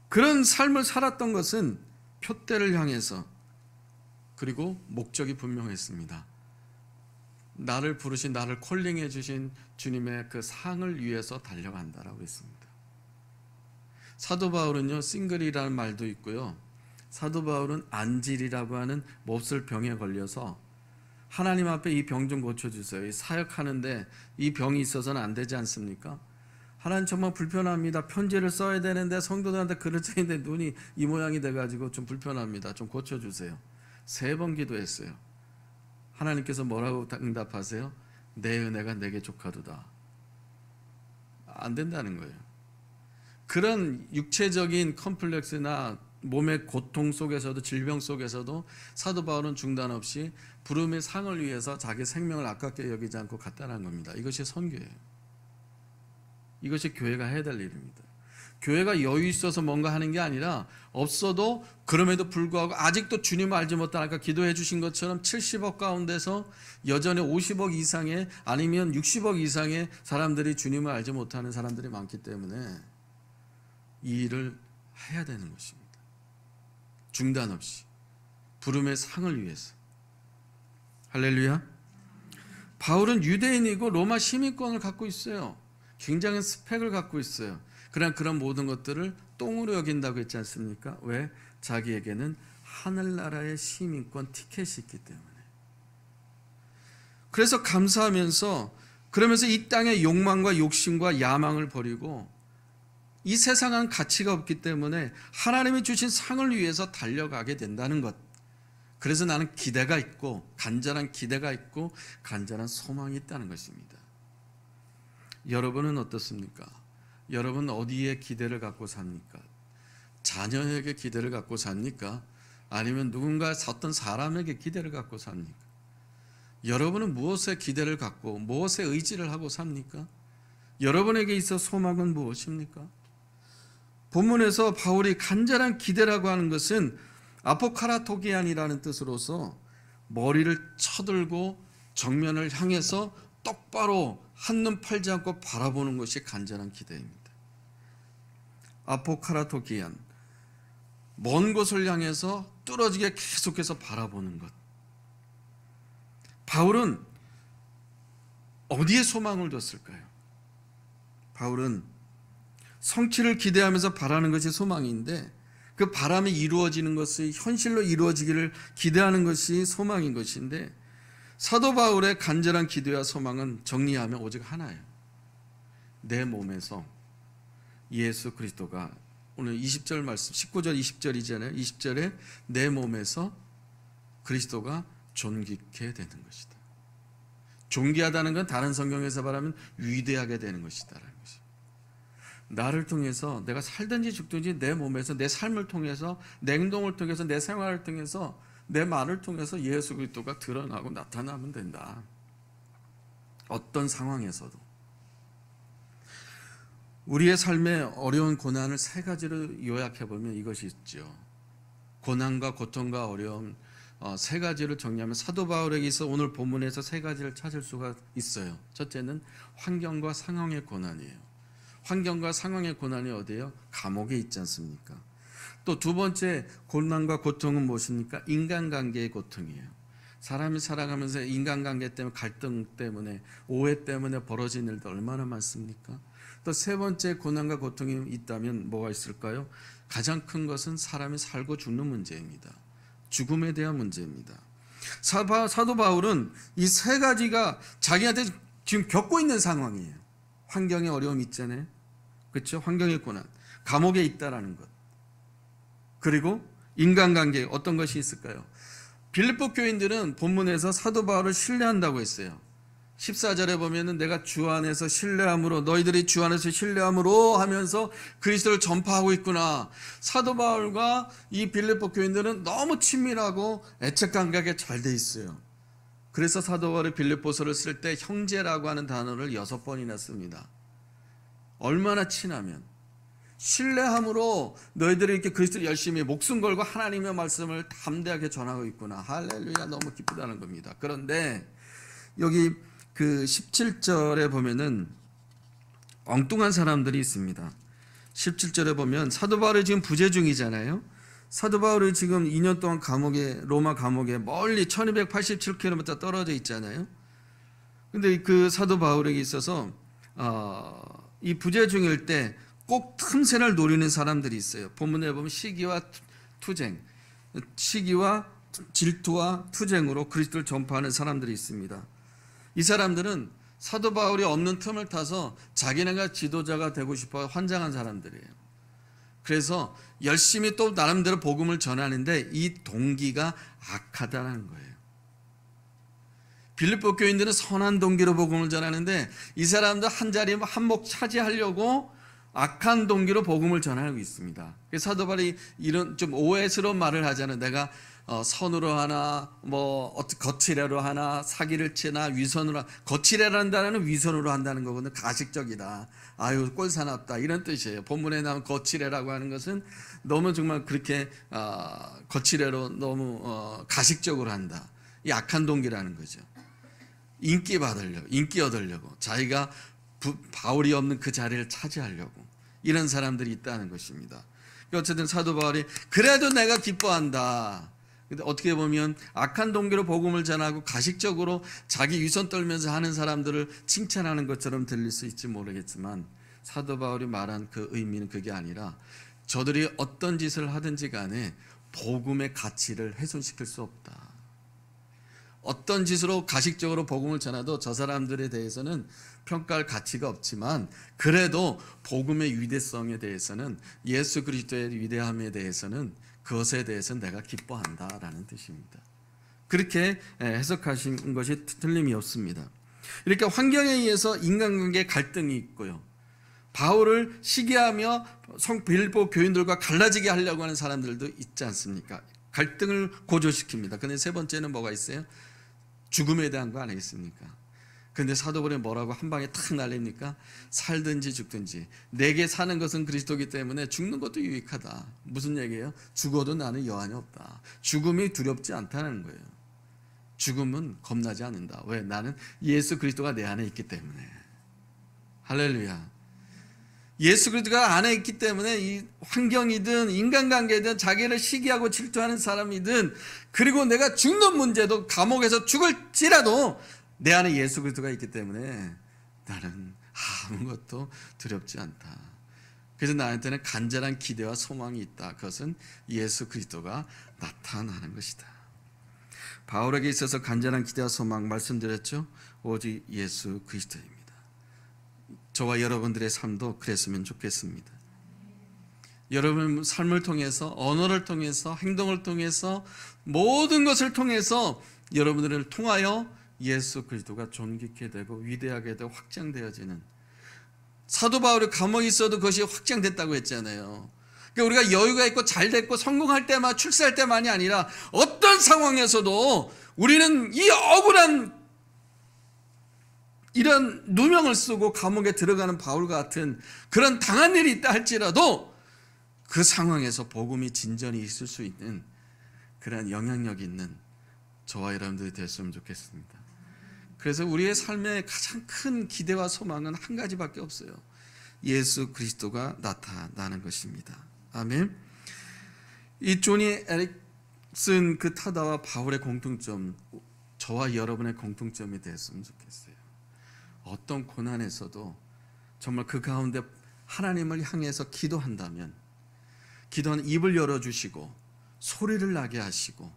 그런 삶을 살았던 것은 푯대를 향해서, 그리고 목적이 분명했습니다. 나를 부르신, 나를 콜링해 주신 주님의 그 상을 위해서 달려간다라고 했습니다. 사도 바울은요, 싱글이라는 말도 있고요. 사도 바울은 안질이라고 하는 몹쓸 병에 걸려서 하나님 앞에 이 병 좀 고쳐주세요. 사역하는데 이 병이 있어서는 안 되지 않습니까? 하나님 정말 불편합니다. 편지를 써야 되는데 성도들한테 글을 쓰는데 눈이 이 모양이 돼가지고 좀 불편합니다. 좀 고쳐주세요. 3번 기도했어요. 하나님께서 뭐라고 응답하세요? 내 은혜가 내게 족하도다. 안 된다는 거예요. 그런 육체적인 컴플렉스나 몸의 고통 속에서도, 질병 속에서도 사도 바울은 중단 없이 부름의 상을 위해서 자기 생명을 아깝게 여기지 않고 갔다는 겁니다. 이것이 선교예요. 이것이 교회가 해야 될 일입니다. 교회가 여유 있어서 뭔가 하는 게 아니라, 없어도 그럼에도 불구하고 아직도 주님을 알지 못하니까 기도해 주신 것처럼 70억 가운데서 여전히 50억 이상의, 아니면 60억 이상의 사람들이 주님을 알지 못하는 사람들이 많기 때문에 이 일을 해야 되는 것입니다. 중단 없이 부름의 상을 위해서. 할렐루야. 바울은 유대인이고 로마 시민권을 갖고 있어요. 굉장한 스펙을 갖고 있어요. 그러나 그런 모든 것들을 똥으로 여긴다고 했지 않습니까? 왜? 자기에게는 하늘나라의 시민권 티켓이 있기 때문에. 그래서 감사하면서, 그러면서 이 땅의 욕망과 욕심과 야망을 버리고, 이 세상은 가치가 없기 때문에 하나님이 주신 상을 위해서 달려가게 된다는 것. 그래서 나는 기대가 있고, 간절한 기대가 있고, 간절한 소망이 있다는 것입니다. 여러분은 어떻습니까? 여러분 어디에 기대를 갖고 삽니까? 자녀에게 기대를 갖고 삽니까? 아니면 누군가 어떤 사람에게 기대를 갖고 삽니까? 여러분은 무엇에 기대를 갖고, 무엇에 의지를 하고 삽니까? 여러분에게 있어 소망은 무엇입니까? 본문에서 바울이 간절한 기대라고 하는 것은 아포카라토기안이라는 뜻으로서 머리를 쳐들고 정면을 향해서 똑바로 한눈 팔지 않고 바라보는 것이 간절한 기대입니다. 아포카라토기안, 먼 곳을 향해서 뚫어지게 계속해서 바라보는 것. 바울은 어디에 소망을 뒀을까요? 바울은 성취를 기대하면서 바라는 것이 소망인데, 그 바람이 이루어지는 것이 현실로 이루어지기를 기대하는 것이 소망인 것인데, 사도 바울의 간절한 기대와 소망은 정리하면 오직 하나예요. 내 몸에서 예수 그리스도가 오늘 20절 말씀 19절 20절이잖아요. 20절에 내 몸에서 그리스도가 존귀케 되는 것이다. 존귀하다는 건 다른 성경에서 말하면 위대하게 되는 것이다라는 것이죠. 나를 통해서 내가 살든지 죽든지 내 몸에서 내 삶을 통해서 내 행동을 통해서 내 생활을 통해서 내 말을 통해서 예수 그리스도가 드러나고 나타나면 된다. 어떤 상황에서도. 우리의 삶의 어려운 고난을 세 가지로 요약해 보면 이것이 있죠. 고난과 고통과 어려움 세 가지를 정리하면 사도 바울에게 있어 오늘 본문에서 세 가지를 찾을 수가 있어요. 첫째는 환경과 상황의 고난이에요. 환경과 상황의 고난이 어디예요? 감옥에 있지 않습니까? 또 두 번째 고난과 고통은 무엇입니까? 인간관계의 고통이에요. 사람이 살아가면서 인간관계 때문에 갈등 때문에 오해 때문에 벌어진 일도 얼마나 많습니까? 또 세 번째 고난과 고통이 있다면 뭐가 있을까요? 가장 큰 것은 사람이 살고 죽는 문제입니다. 죽음에 대한 문제입니다. 사도 바울은 이 세 가지가 자기한테 지금 겪고 있는 상황이에요. 환경의 어려움이 있잖아요. 그렇죠? 환경의 고난, 감옥에 있다라는 것. 그리고 인간관계 어떤 것이 있을까요? 빌립보 교인들은 본문에서 사도 바울을 신뢰한다고 했어요. 14절에 보면은 내가 주 안에서 신뢰함으로 너희들이 주 안에서 신뢰함으로 하면서 그리스도를 전파하고 있구나. 사도 바울과 이 빌립보 교인들은 너무 친밀하고 애착관계가 잘 돼 있어요. 그래서 사도 바울이 빌립보서를 쓸 때 형제라고 하는 단어를 6번이나 씁니다. 얼마나 친하면 신뢰함으로 너희들이 이렇게 그리스도를 열심히 목숨 걸고 하나님의 말씀을 담대하게 전하고 있구나. 할렐루야, 너무 기쁘다는 겁니다. 그런데 여기 그 17절에 보면은 엉뚱한 사람들이 있습니다. 17절에 보면 사도 바울이 지금 부재 중이잖아요. 사도 바울이 지금 2년 동안 감옥에, 로마 감옥에 멀리 1287km 떨어져 있잖아요. 근데 그 사도 바울에게 있어서 이 부재 중일 때 꼭 틈새를 노리는 사람들이 있어요. 본문에 보면 시기와 투쟁, 시기와 질투와 투쟁으로 그리스도를 전파하는 사람들이 있습니다. 이 사람들은 사도 바울이 없는 틈을 타서 자기네가 지도자가 되고 싶어 환장한 사람들이에요. 그래서 열심히 또 나름대로 복음을 전하는데 이 동기가 악하다는 거예요. 빌립보 교인들은 선한 동기로 복음을 전하는데 이 사람들 한 자리 한몫 차지하려고 악한 동기로 복음을 전하고 있습니다. 사도 바울이 이런 좀 오해스러운 말을 하잖아요. 내가 선으로 하나 뭐 거칠애로 하나 사기를 치나 위선으로 거칠애로 한다는 위선으로 한다는 거거든요. 가식적이다. 아유 꼴사납다 이런 뜻이에요. 본문에 나온 거칠애라고 하는 것은 너무 정말 그렇게 거칠애로 너무 가식적으로 한다. 이 악한 동기라는 거죠. 인기 받으려고, 인기 얻으려고, 자기가 바울이 없는 그 자리를 차지하려고 이런 사람들이 있다는 것입니다. 어쨌든 사도 바울이 그래도 내가 기뻐한다. 근데 어떻게 보면 악한 동기로 복음을 전하고 가식적으로 자기 위선 떨면서 하는 사람들을 칭찬하는 것처럼 들릴 수 있지 모르겠지만 사도 바울이 말한 그 의미는 그게 아니라 저들이 어떤 짓을 하든지 간에 복음의 가치를 훼손시킬 수 없다. 어떤 짓으로 가식적으로 복음을 전해도 저 사람들에 대해서는 평가할 가치가 없지만 그래도 복음의 위대성에 대해서는 예수 그리스도의 위대함에 대해서는 그것에 대해서는 내가 기뻐한다라는 뜻입니다. 그렇게 해석하신 것이 틀림이 없습니다. 이렇게 환경에 의해서 인간관계에 갈등이 있고요. 바울을 시기하며 빌립보 교인들과 갈라지게 하려고 하는 사람들도 있지 않습니까? 갈등을 고조시킵니다. 그런데 세 번째는 뭐가 있어요? 죽음에 대한 거 아니겠습니까? 그런데 사도 바울이 뭐라고 한 방에 탁 날립니까? 살든지 죽든지 내게 사는 것은 그리스도이기 때문에 죽는 것도 유익하다. 무슨 얘기예요? 죽어도 나는 여한이 없다. 죽음이 두렵지 않다는 거예요. 죽음은 겁나지 않는다. 왜? 나는 예수 그리스도가 내 안에 있기 때문에. 할렐루야. 예수 그리스도가 안에 있기 때문에 이 환경이든 인간관계든 자기를 시기하고 질투하는 사람이든 그리고 내가 죽는 문제도 감옥에서 죽을지라도 내 안에 예수 그리스도가 있기 때문에 나는 아무것도 두렵지 않다. 그래서 나한테는 간절한 기대와 소망이 있다. 그것은 예수 그리스도가 나타나는 것이다. 바울에게 있어서 간절한 기대와 소망 말씀드렸죠. 오직 예수 그리스도입니다. 저와 여러분들의 삶도 그랬으면 좋겠습니다. 여러분 삶을 통해서, 언어를 통해서, 행동을 통해서, 모든 것을 통해서 여러분들을 통하여 예수 그리스도가 존귀케 되고 위대하게 되고 확장되어지는, 사도 바울이 감옥에 있어도 그것이 확장됐다고 했잖아요. 그러니까 우리가 여유가 있고 잘 됐고 성공할 때만, 출세할 때만이 아니라 어떤 상황에서도 우리는 이 억울한 이런 누명을 쓰고 감옥에 들어가는 바울 같은 그런 당한 일이 있다 할지라도 그 상황에서 복음이 진전이 있을 수 있는 그런 영향력 있는 저와 여러분들이 됐으면 좋겠습니다. 그래서 우리의 삶의 가장 큰 기대와 소망은 한 가지밖에 없어요. 예수 그리스도가 나타나는 것입니다. 아멘. 이 조니 에릭슨 그 타다와 바울의 공통점, 저와 여러분의 공통점이 됐으면 좋겠어요. 어떤 고난에서도 정말 그 가운데 하나님을 향해서 기도한다면, 기도한 입을 열어주시고 소리를 나게 하시고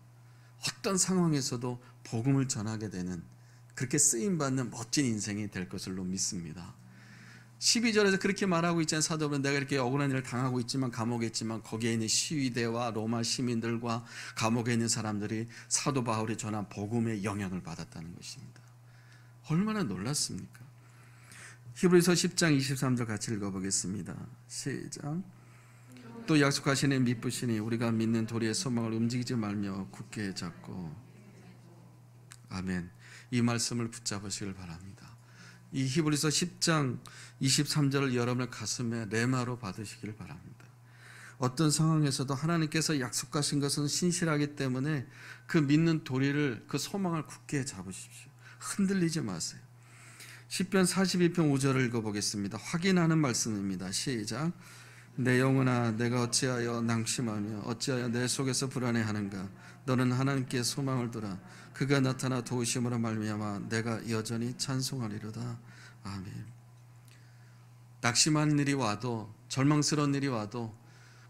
어떤 상황에서도 복음을 전하게 되는, 그렇게 쓰임받는 멋진 인생이 될 것을로 믿습니다. 12절에서 그렇게 말하고 있잖아요. 사도 바울은 내가 이렇게 억울한 일을 당하고 있지만, 감옥에 있지만 거기에 있는 시위대와 로마 시민들과 감옥에 있는 사람들이 사도 바울이 전한 복음의 영향을 받았다는 것입니다. 얼마나 놀랐습니까? 히브리서 10장 23절 같이 읽어보겠습니다. 시작. 또 약속하시니 미쁘시니 우리가 믿는 도리의 소망을 움직이지 말며 굳게 잡고. 아멘. 이 말씀을 붙잡으시길 바랍니다. 이 히브리서 10장 23절을 여러분의 가슴에 레마로 받으시길 바랍니다. 어떤 상황에서도 하나님께서 약속하신 것은 신실하기 때문에 그 믿는 도리를, 그 소망을 굳게 잡으십시오. 흔들리지 마세요. 시편 42편 5절을 읽어보겠습니다. 확인하는 말씀입니다. 시작. 내 영혼아 내가 어찌하여 낭심하며 어찌하여 내 속에서 불안해하는가. 너는 하나님께 소망을 두라. 그가 나타나 도우심으로 말미암아 내가 여전히 찬송하리로다. 아멘. 낙심하는 일이 와도, 절망스러운 일이 와도,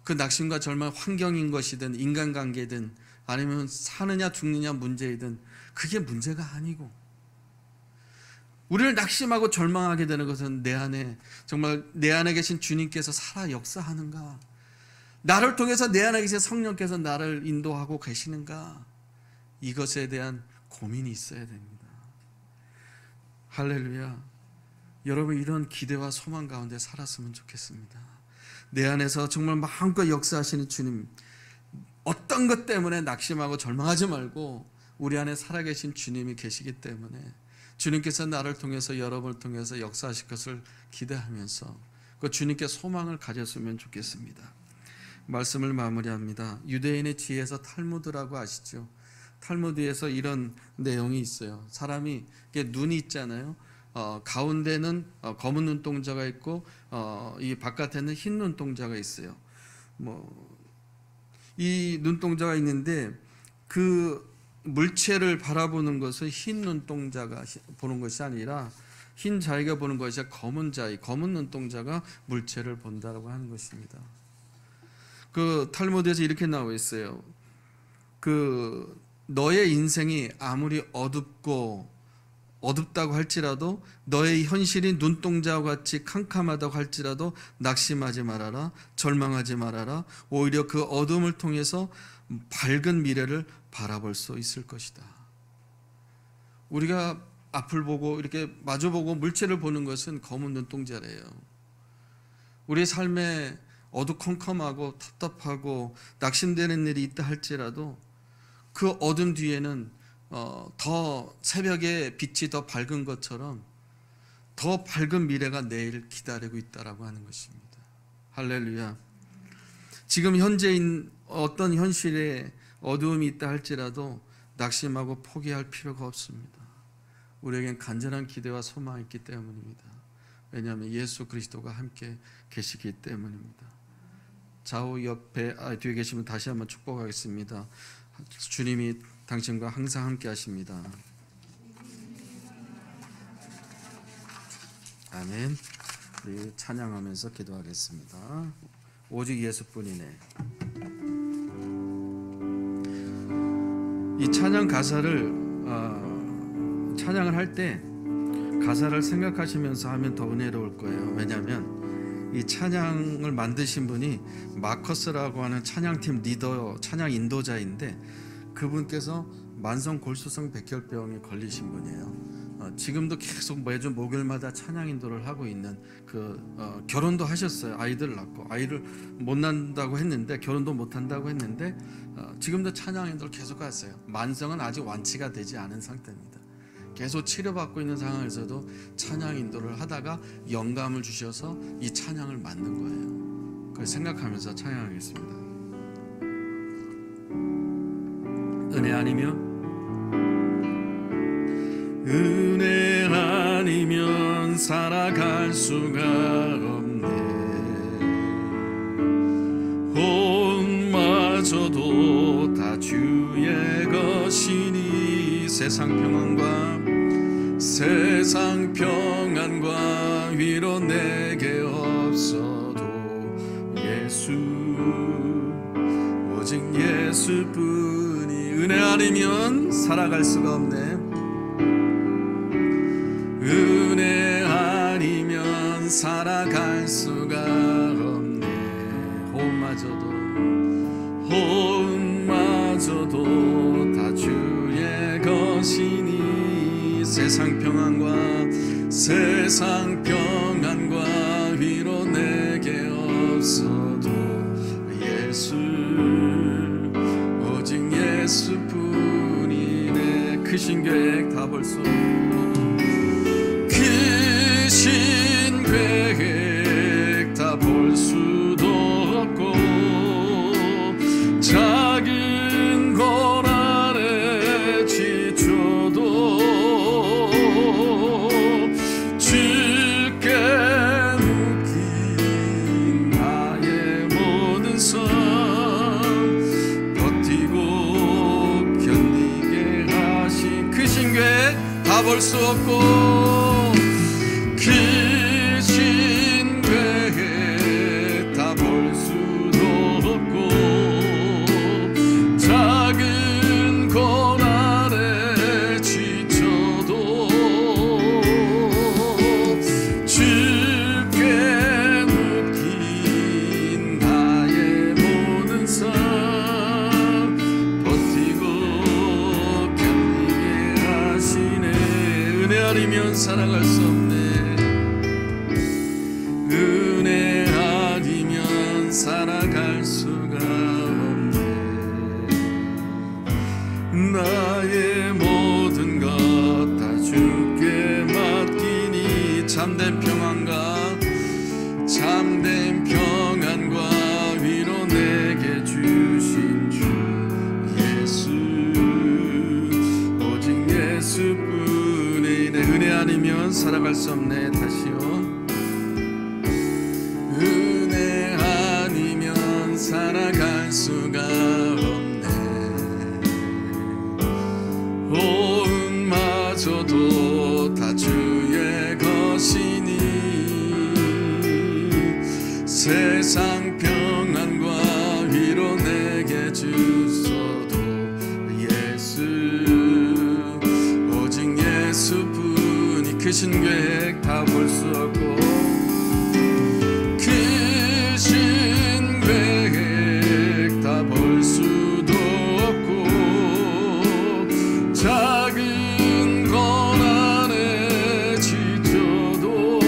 그 낙심과 절망, 환경인 것이든 인간관계든 아니면 사느냐 죽느냐 문제이든 그게 문제가 아니고, 우리를 낙심하고 절망하게 되는 것은 내 안에, 정말 내 안에 계신 주님께서 살아 역사하는가, 나를 통해서 내 안에 계신 성령께서 나를 인도하고 계시는가, 이것에 대한 고민이 있어야 됩니다. 할렐루야. 여러분 이런 기대와 소망 가운데 살았으면 좋겠습니다. 내 안에서 정말 마음껏 역사하시는 주님, 어떤 것 때문에 낙심하고 절망하지 말고 우리 안에 살아계신 주님이 계시기 때문에 주님께서 나를 통해서, 여러분을 통해서 역사하실 것을 기대하면서 그 주님께 소망을 가졌으면 좋겠습니다. 말씀을 마무리합니다. 유대인의 지혜에서 탈무드라고 아시죠? 탈무드에서 이런 내용이 있어요. 사람이 눈이 있잖아요. 가운데는 검은 눈동자가 있고 이 바깥에는 흰 눈동자가 있어요. 이 눈동자가 있는데 그 물체를 바라보는 것은 흰 눈동자가 보는 것이 아니라 흰 자위가 보는 것이 아니라 검은 자위, 검은 눈동자가 물체를 본다고 하는 것입니다. 그 탈무드에서 이렇게 나와 있어요. 그 너의 인생이 아무리 어둡다고 할지라도, 너의 현실이 눈동자와 같이 캄캄하다고 할지라도 낙심하지 말아라, 절망하지 말아라. 오히려 그 어둠을 통해서 밝은 미래를 바라볼 수 있을 것이다. 우리가 앞을 보고 이렇게 마주보고 물체를 보는 것은 검은 눈동자래요. 우리의 삶에 어두컴컴하고 답답하고 낙심되는 일이 있다 할지라도 그 어둠 뒤에는 더 새벽의 빛이 더 밝은 것처럼 더 밝은 미래가 내일 기다리고 있다라고 하는 것입니다. 할렐루야. 지금 현재인 어떤 현실에 어두움이 있다 할지라도 낙심하고 포기할 필요가 없습니다. 우리에겐 간절한 기대와 소망이 있기 때문입니다. 왜냐하면 예수 그리스도가 함께 계시기 때문입니다. 좌우 옆에 뒤에 계시면 다시 한번 축복하겠습니다. 주님이 당신과 항상 함께 하십니다. 아멘. 우리 찬양하면서 기도하겠습니다. 오직 예수뿐이네. 이 찬양 가사를 찬양을 할 때 가사를 생각하시면서 하면 더 은혜로울 거예요. 왜냐하면 이 찬양을 만드신 분이 마커스라고 하는 찬양팀 리더, 찬양 인도자인데 그분께서 만성 골수성 백혈병에 걸리신 분이에요. 지금도 계속 매주 목요일마다 찬양 인도를 하고 있는 결혼도 하셨어요. 아이들 낳고 아이를 못 낳는다고 했는데 결혼도 못 한다고 했는데 지금도 찬양 인도를 계속 하세요. 만성은 아직 완치가 되지 않은 상태입니다. 계속 치료받고 있는 상황에서도 찬양 인도를 하다가 영감을 주셔서 이 찬양을 만든 거예요. 그걸 생각하면서 찬양하겠습니다. 은혜 아니면 은혜 아니면 살아갈 수가 없네. 혼마저도 다 주의 것이니 세상 평안과 위로 내게 없어도 예수 오직 예수뿐이. 은혜 아니면 살아갈 수가 없네. 은혜 아니면 살아갈 수가 없네. 호흡마저도 다 주의 것이니 세상 평안과 위로 내게 없어도 예수 오직 예수뿐이네. 크신 계획 다 볼 수 없고 크신 계획 다 볼 수도 없고 작은 고난에 지쳐도 주께 묶인 나의 모든 삶 버티고 견디게 하신 크신 계획 다 볼 수 없고 크신 계획 다 볼 수도 없고 작은 고난에 지쳐도 주께 묶인 나의 모든 삶 버티고 견디게 하시네. 은혜 아니면 살아갈 수 없네. 은혜 아니면 살아갈 수가 없네. 나의 모든 것 다 주께 맡기니 참된 평안과 위로 내게 주신 주 예수 오직 예수뿐이네. 은혜 아니면 살아갈 수 없네. 다시요. 은혜 아니면 살아갈 수가 없네. 호흡마저도 다 주의 것이니 세상 평안과 위로 내게 주소도 예수 오직 예수뿐이. 크신 계획 다 볼 수 없고 크신 계획 다 볼 수도 없고 작은 고난에 지쳐도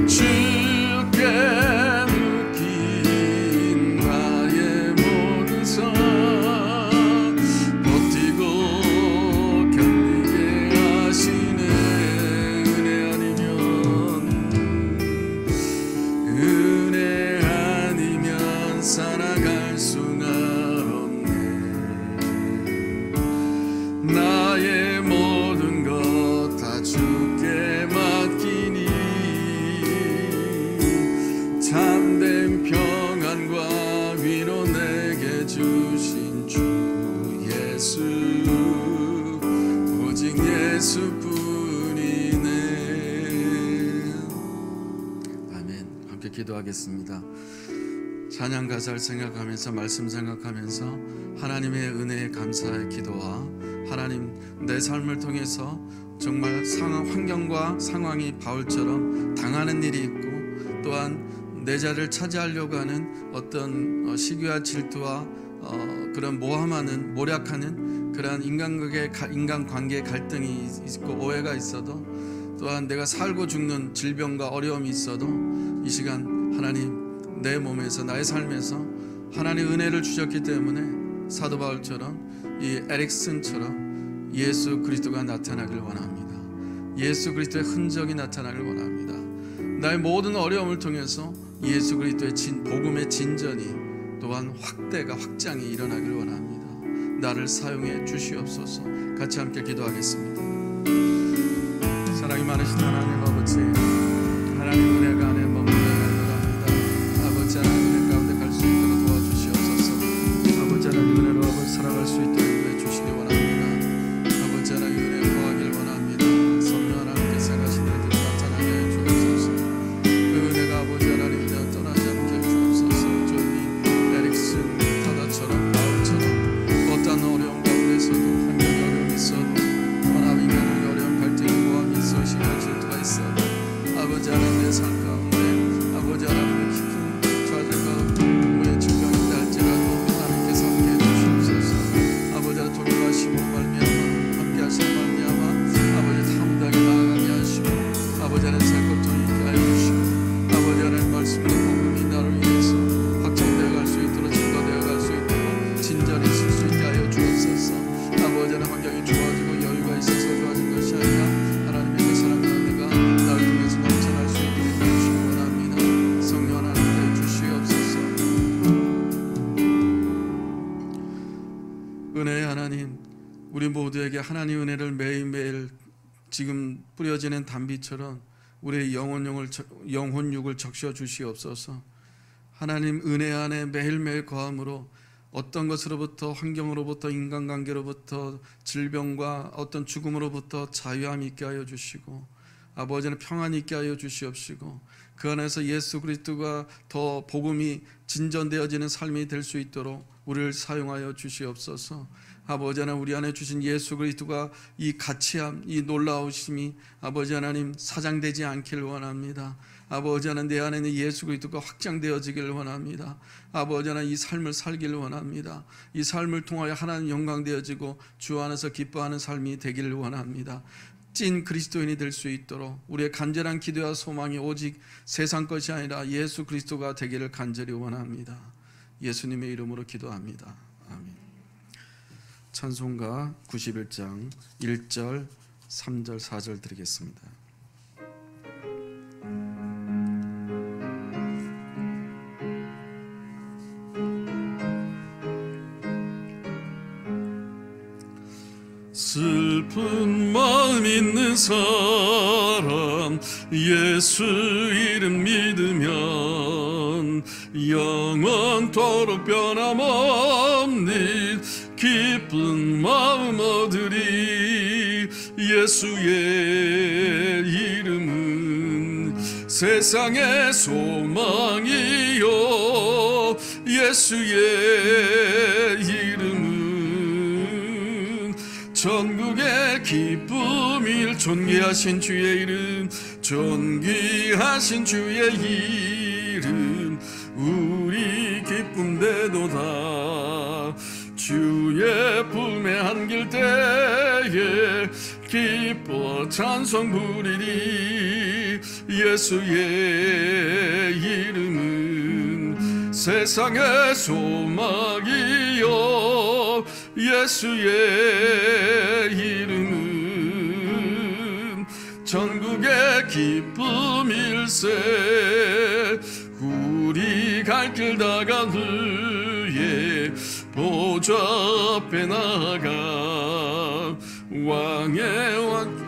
주께 묶인 나의 모든 삶 버티고 견디게 하시네. 은혜 아니면 살아갈 수가 없네. 나의 모든 것 다 주께 맡기니 참된 평안과 위로 내게 주신 주 예수 오직 예수뿐이네. 아멘. 함께 기도하겠습니다. 찬양 가사를 생각하면서 말씀 생각하면서 하나님의 은혜에 감사의 기도와 하나님 내 삶을 통해서 정말 환경과 상황이 바울처럼 당하는 일이 있고 또한 내 자리를 차지하려고 하는 어떤 시기와 질투와 그런 모함하는 모략하는 그런 인간관계의 갈등이 있고 오해가 있어도 또한 내가 살고 죽는 질병과 어려움이 있어도 이 시간 하나님 내 몸에서 나의 삶에서 하나님의 은혜를 주셨기 때문에 사도 바울처럼 이 에릭슨처럼 예수 그리스도가 나타나길 원합니다. 예수 그리스도의 흔적이 나타나길 원합니다. 나의 모든 어려움을 통해서 예수 그리스도의 복음의 진전이 또한 확장이 일어나길 원합니다. 나를 사용해 주시옵소서. 같이 함께 기도하겠습니다. 사랑이 많으신 하나님 아버지, 하나님 은혜가 안에 머물러야 아버지 하나님 은혜 가운데 갈 수 있도록 도와주시옵소서. 아버지 하나님 은혜로 살아갈 수 있도록 인도해 주시기 원합니다. 아버지 하나님 은혜 구하길 원합니다. 성령 하나님께서 행하신 일들을 나타나게 해 주옵소서. 그 은혜가 아버지 하나님 되어 떠나지 않게 해 주옵소서. 존니 에릭슨 타다처럼 바울처럼 어떠한 어려움 가운데서도 환경이 어려움이 있어도 하나님 인간의 어려움 갈등이 모함이 있어 시기와 질투가 있어도 아버지 하나님 내 삶 가운데 아버지 하나님의 깊은 좌절과 질병이 있다 할지라도 하나님께서 함께해 주시옵소서. 아버지 하나님 돌보하시고 말미암아 함께하시고 말미암아 아버지 담대하게 나아가게 하시고 아버지 하나님 살 것들을 있게 하여 주시고 아버지 하나님 말씀과 복음이 나를 위해서 확장되어 갈 수 있도록 증거되어 갈 수 있도록 진전이 있을 수 있게 하여 주옵소서. 아버지 하나님 환경이 좋아지고 여유가 있어서 좋아진 것이 아니라 하나님의 그 사랑과 은혜가 나를 통해서 넘쳐날 수 있도록 해주시기 원합니다. 성령 하나님 해 주시옵소서. 은혜의 하나님, 우리 모두에게 하나님 은혜를 매일매일 지금 뿌려지는 단비처럼 우리의 영혼육을 적셔 주시옵소서. 하나님 은혜 안에 매일매일 거함으로 어떤 것으로부터 환경으로부터 인간관계로부터 질병과 어떤 죽음으로부터 자유함이 있게 하여 주시고 아버지는 평안이 있게 하여 주시옵시고 그 안에서 예수 그리스도가 더 복음이 진전되어지는 삶이 될 수 있도록 우리를 사용하여 주시옵소서. 아버지 하나님 우리 안에 주신 예수 그리스도가 이 가치함 이 놀라우심이 아버지 하나님 사장되지 않기를 원합니다. 아버지 하나님 내 안에 있는 예수 그리스도가 확장되어지기를 원합니다. 아버지 하나님 이 삶을 살기를 원합니다. 이 삶을 통하여 하나님 영광되어지고 주 안에서 기뻐하는 삶이 되기를 원합니다. 찐 그리스도인이 될 수 있도록 우리의 간절한 기도와 소망이 오직 세상 것이 아니라 예수 그리스도가 되기를 간절히 원합니다. 예수님의 이름으로 기도합니다. 아멘. 찬송가 91장 1절 3절 4절 드리겠습니다. 슬픈 마음 있는 사람 예수 이름 믿으면 영원토록 변함없는 기쁜 마음 얻으리. 예수의 이름은 세상의 소망이요 예수의 이름은 전국의 기쁨일. 존귀하신 주의 이름 존귀하신 주의 이름 우리 기쁨 되도다. 주의 품에 안길 때에 기뻐 찬송 부리리. 예수의 이름은 세상의 소망이요 예수의 이름은 전국의 기쁨일세. 우리 갈 길 다간 후에 보좌 앞에 나아가 왕의 왕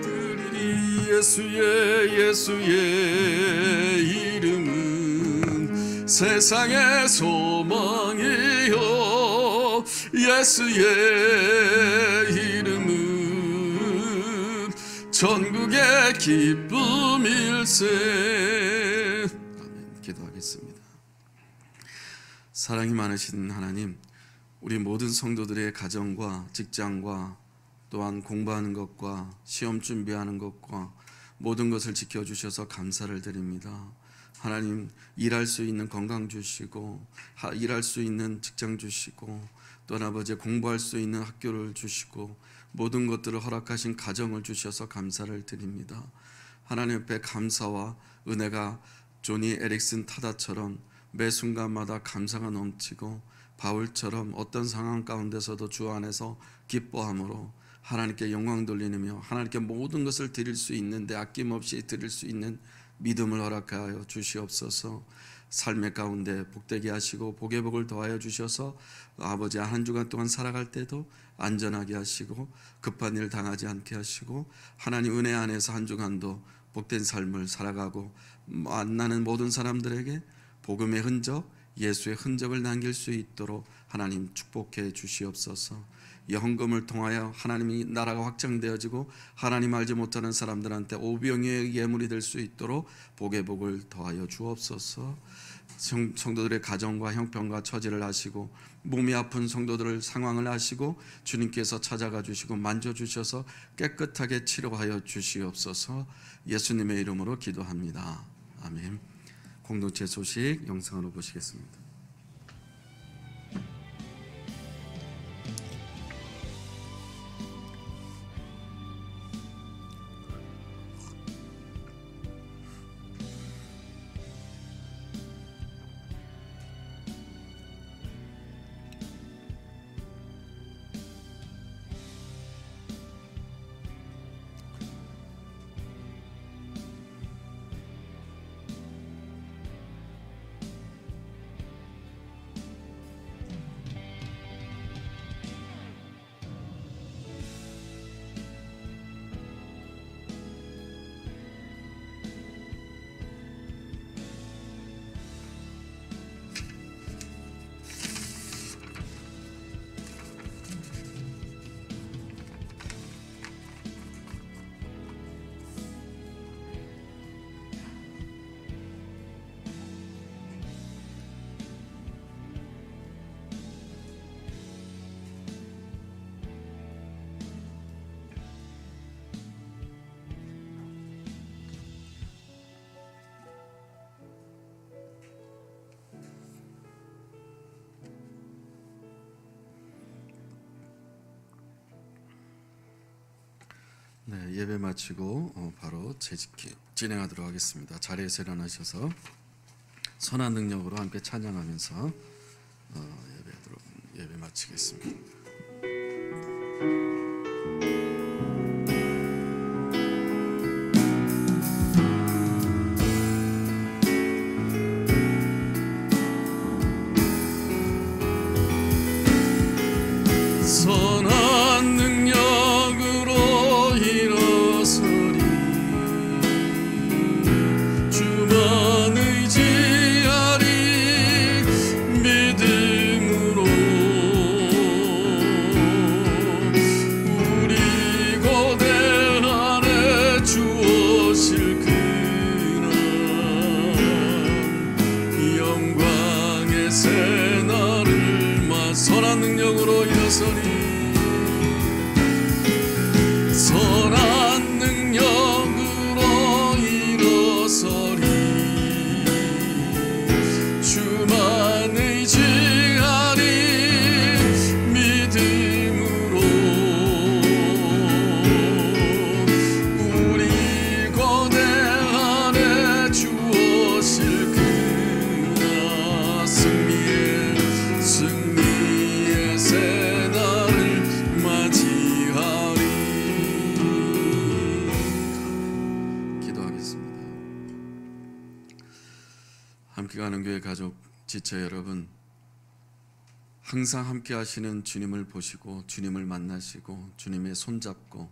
드리리. 예수의 이름은 세상의 소망이요 예수의 이름은 전국의 기쁨일세. 아멘. 기도하겠습니다. 사랑이 많으신 하나님, 우리 모든 성도들의 가정과 직장과 또한 공부하는 것과 시험 준비하는 것과 모든 것을 지켜주셔서 감사를 드립니다. 하나님, 일할 수 있는 건강 주시고 일할 수 있는 직장 주시고 또한 아버지 공부할 수 있는 학교를 주시고 모든 것들을 허락하신 가정을 주셔서 감사를 드립니다. 하나님 앞에 감사와 은혜가 조니 에릭슨 타다처럼 매 순간마다 감사가 넘치고 바울처럼 어떤 상황 가운데서도 주 안에서 기뻐함으로 하나님께 영광 돌리며 하나님께 모든 것을 드릴 수 있는데 아낌없이 드릴 수 있는 믿음을 허락하여 주시옵소서. 삶의 가운데 복되게 하시고 복의 복을 더하여 주셔서 아버지 한 주간 동안 살아갈 때도 안전하게 하시고 급한 일 당하지 않게 하시고 하나님 은혜 안에서 한 주간도 복된 삶을 살아가고 만나는 모든 사람들에게 복음의 흔적, 예수의 흔적을 남길 수 있도록 하나님 축복해 주시옵소서. 이 헌금을 통하여 하나님이 나라가 확장되어지고 하나님 알지 못하는 사람들한테 오병이의 예물이 될 수 있도록 복의 복을 더하여 주옵소서. 성도들의 가정과 형편과 처지를 아시고 몸이 아픈 성도들을 상황을 아시고 주님께서 찾아가 주시고 만져주셔서 깨끗하게 치료하여 주시옵소서. 예수님의 이름으로 기도합니다. 아멘. 공동체 소식 영상으로 보시겠습니다. 네, 예배 마치고 바로 진행하도록 하겠습니다. 자리에서 일어나셔서 선한 능력으로 함께 찬양하면서 예배 마치겠습니다. 선한 능력으로 일어서리 주만 의지하리 믿음으로 우리 고대 안에 주오실 그날 영광의 새날을 선한 능력으로 일어서리 선한 능력으로 일어서리 주만 의지하리 믿음으로 우리 고대 안에 주오실 그날 승리의 새날을 맞이하리. 기도하겠습니다. 함께 가는 교회 가족 지체 여러분, 항상 함께 하시는 주님을 보시고 주님을 만나시고 주님의 손잡고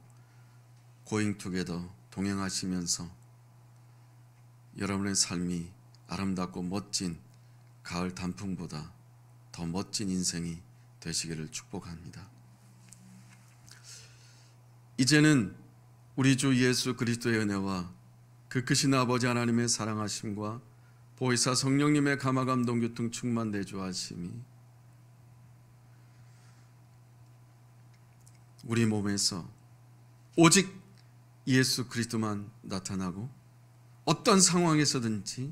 고잉 투게더 동행하시면서 여러분의 삶이 아름답고 멋진 가을 단풍보다 더 멋진 인생이 되시기를 축복합니다. 이제는 우리 주 예수 그리스도의 은혜와 그 크신 아버지 하나님의 사랑하심과 보혜사 성령님의 감화감동 교통 충만 내주하심이 우리 몸에서 오직 예수 그리스도만 나타나고 어떤 상황에서든지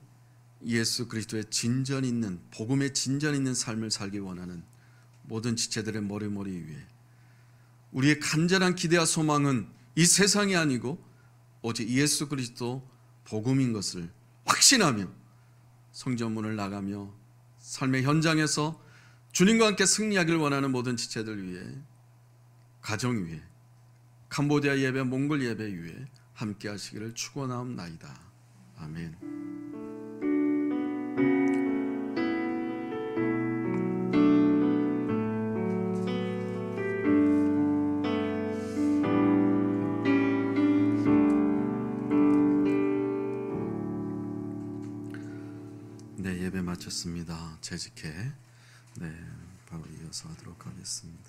예수 그리스도의 진전 있는, 복음의 진전 있는 삶을 살기 원하는 모든 지체들의 머리머리 위에 우리의 간절한 기대와 소망은 이 세상이 아니고 오직 예수 그리스도 복음인 것을 확신하며 성전문을 나가며 삶의 현장에서 주님과 함께 승리하기를 원하는 모든 지체들 위해, 가정 위에, 캄보디아 예배, 몽골 예배 위에 함께 하시기를 축원하옵나이다. 아멘. 네, 예배 마쳤습니다. 재직해 바로 이어서 하도록 하겠습니다.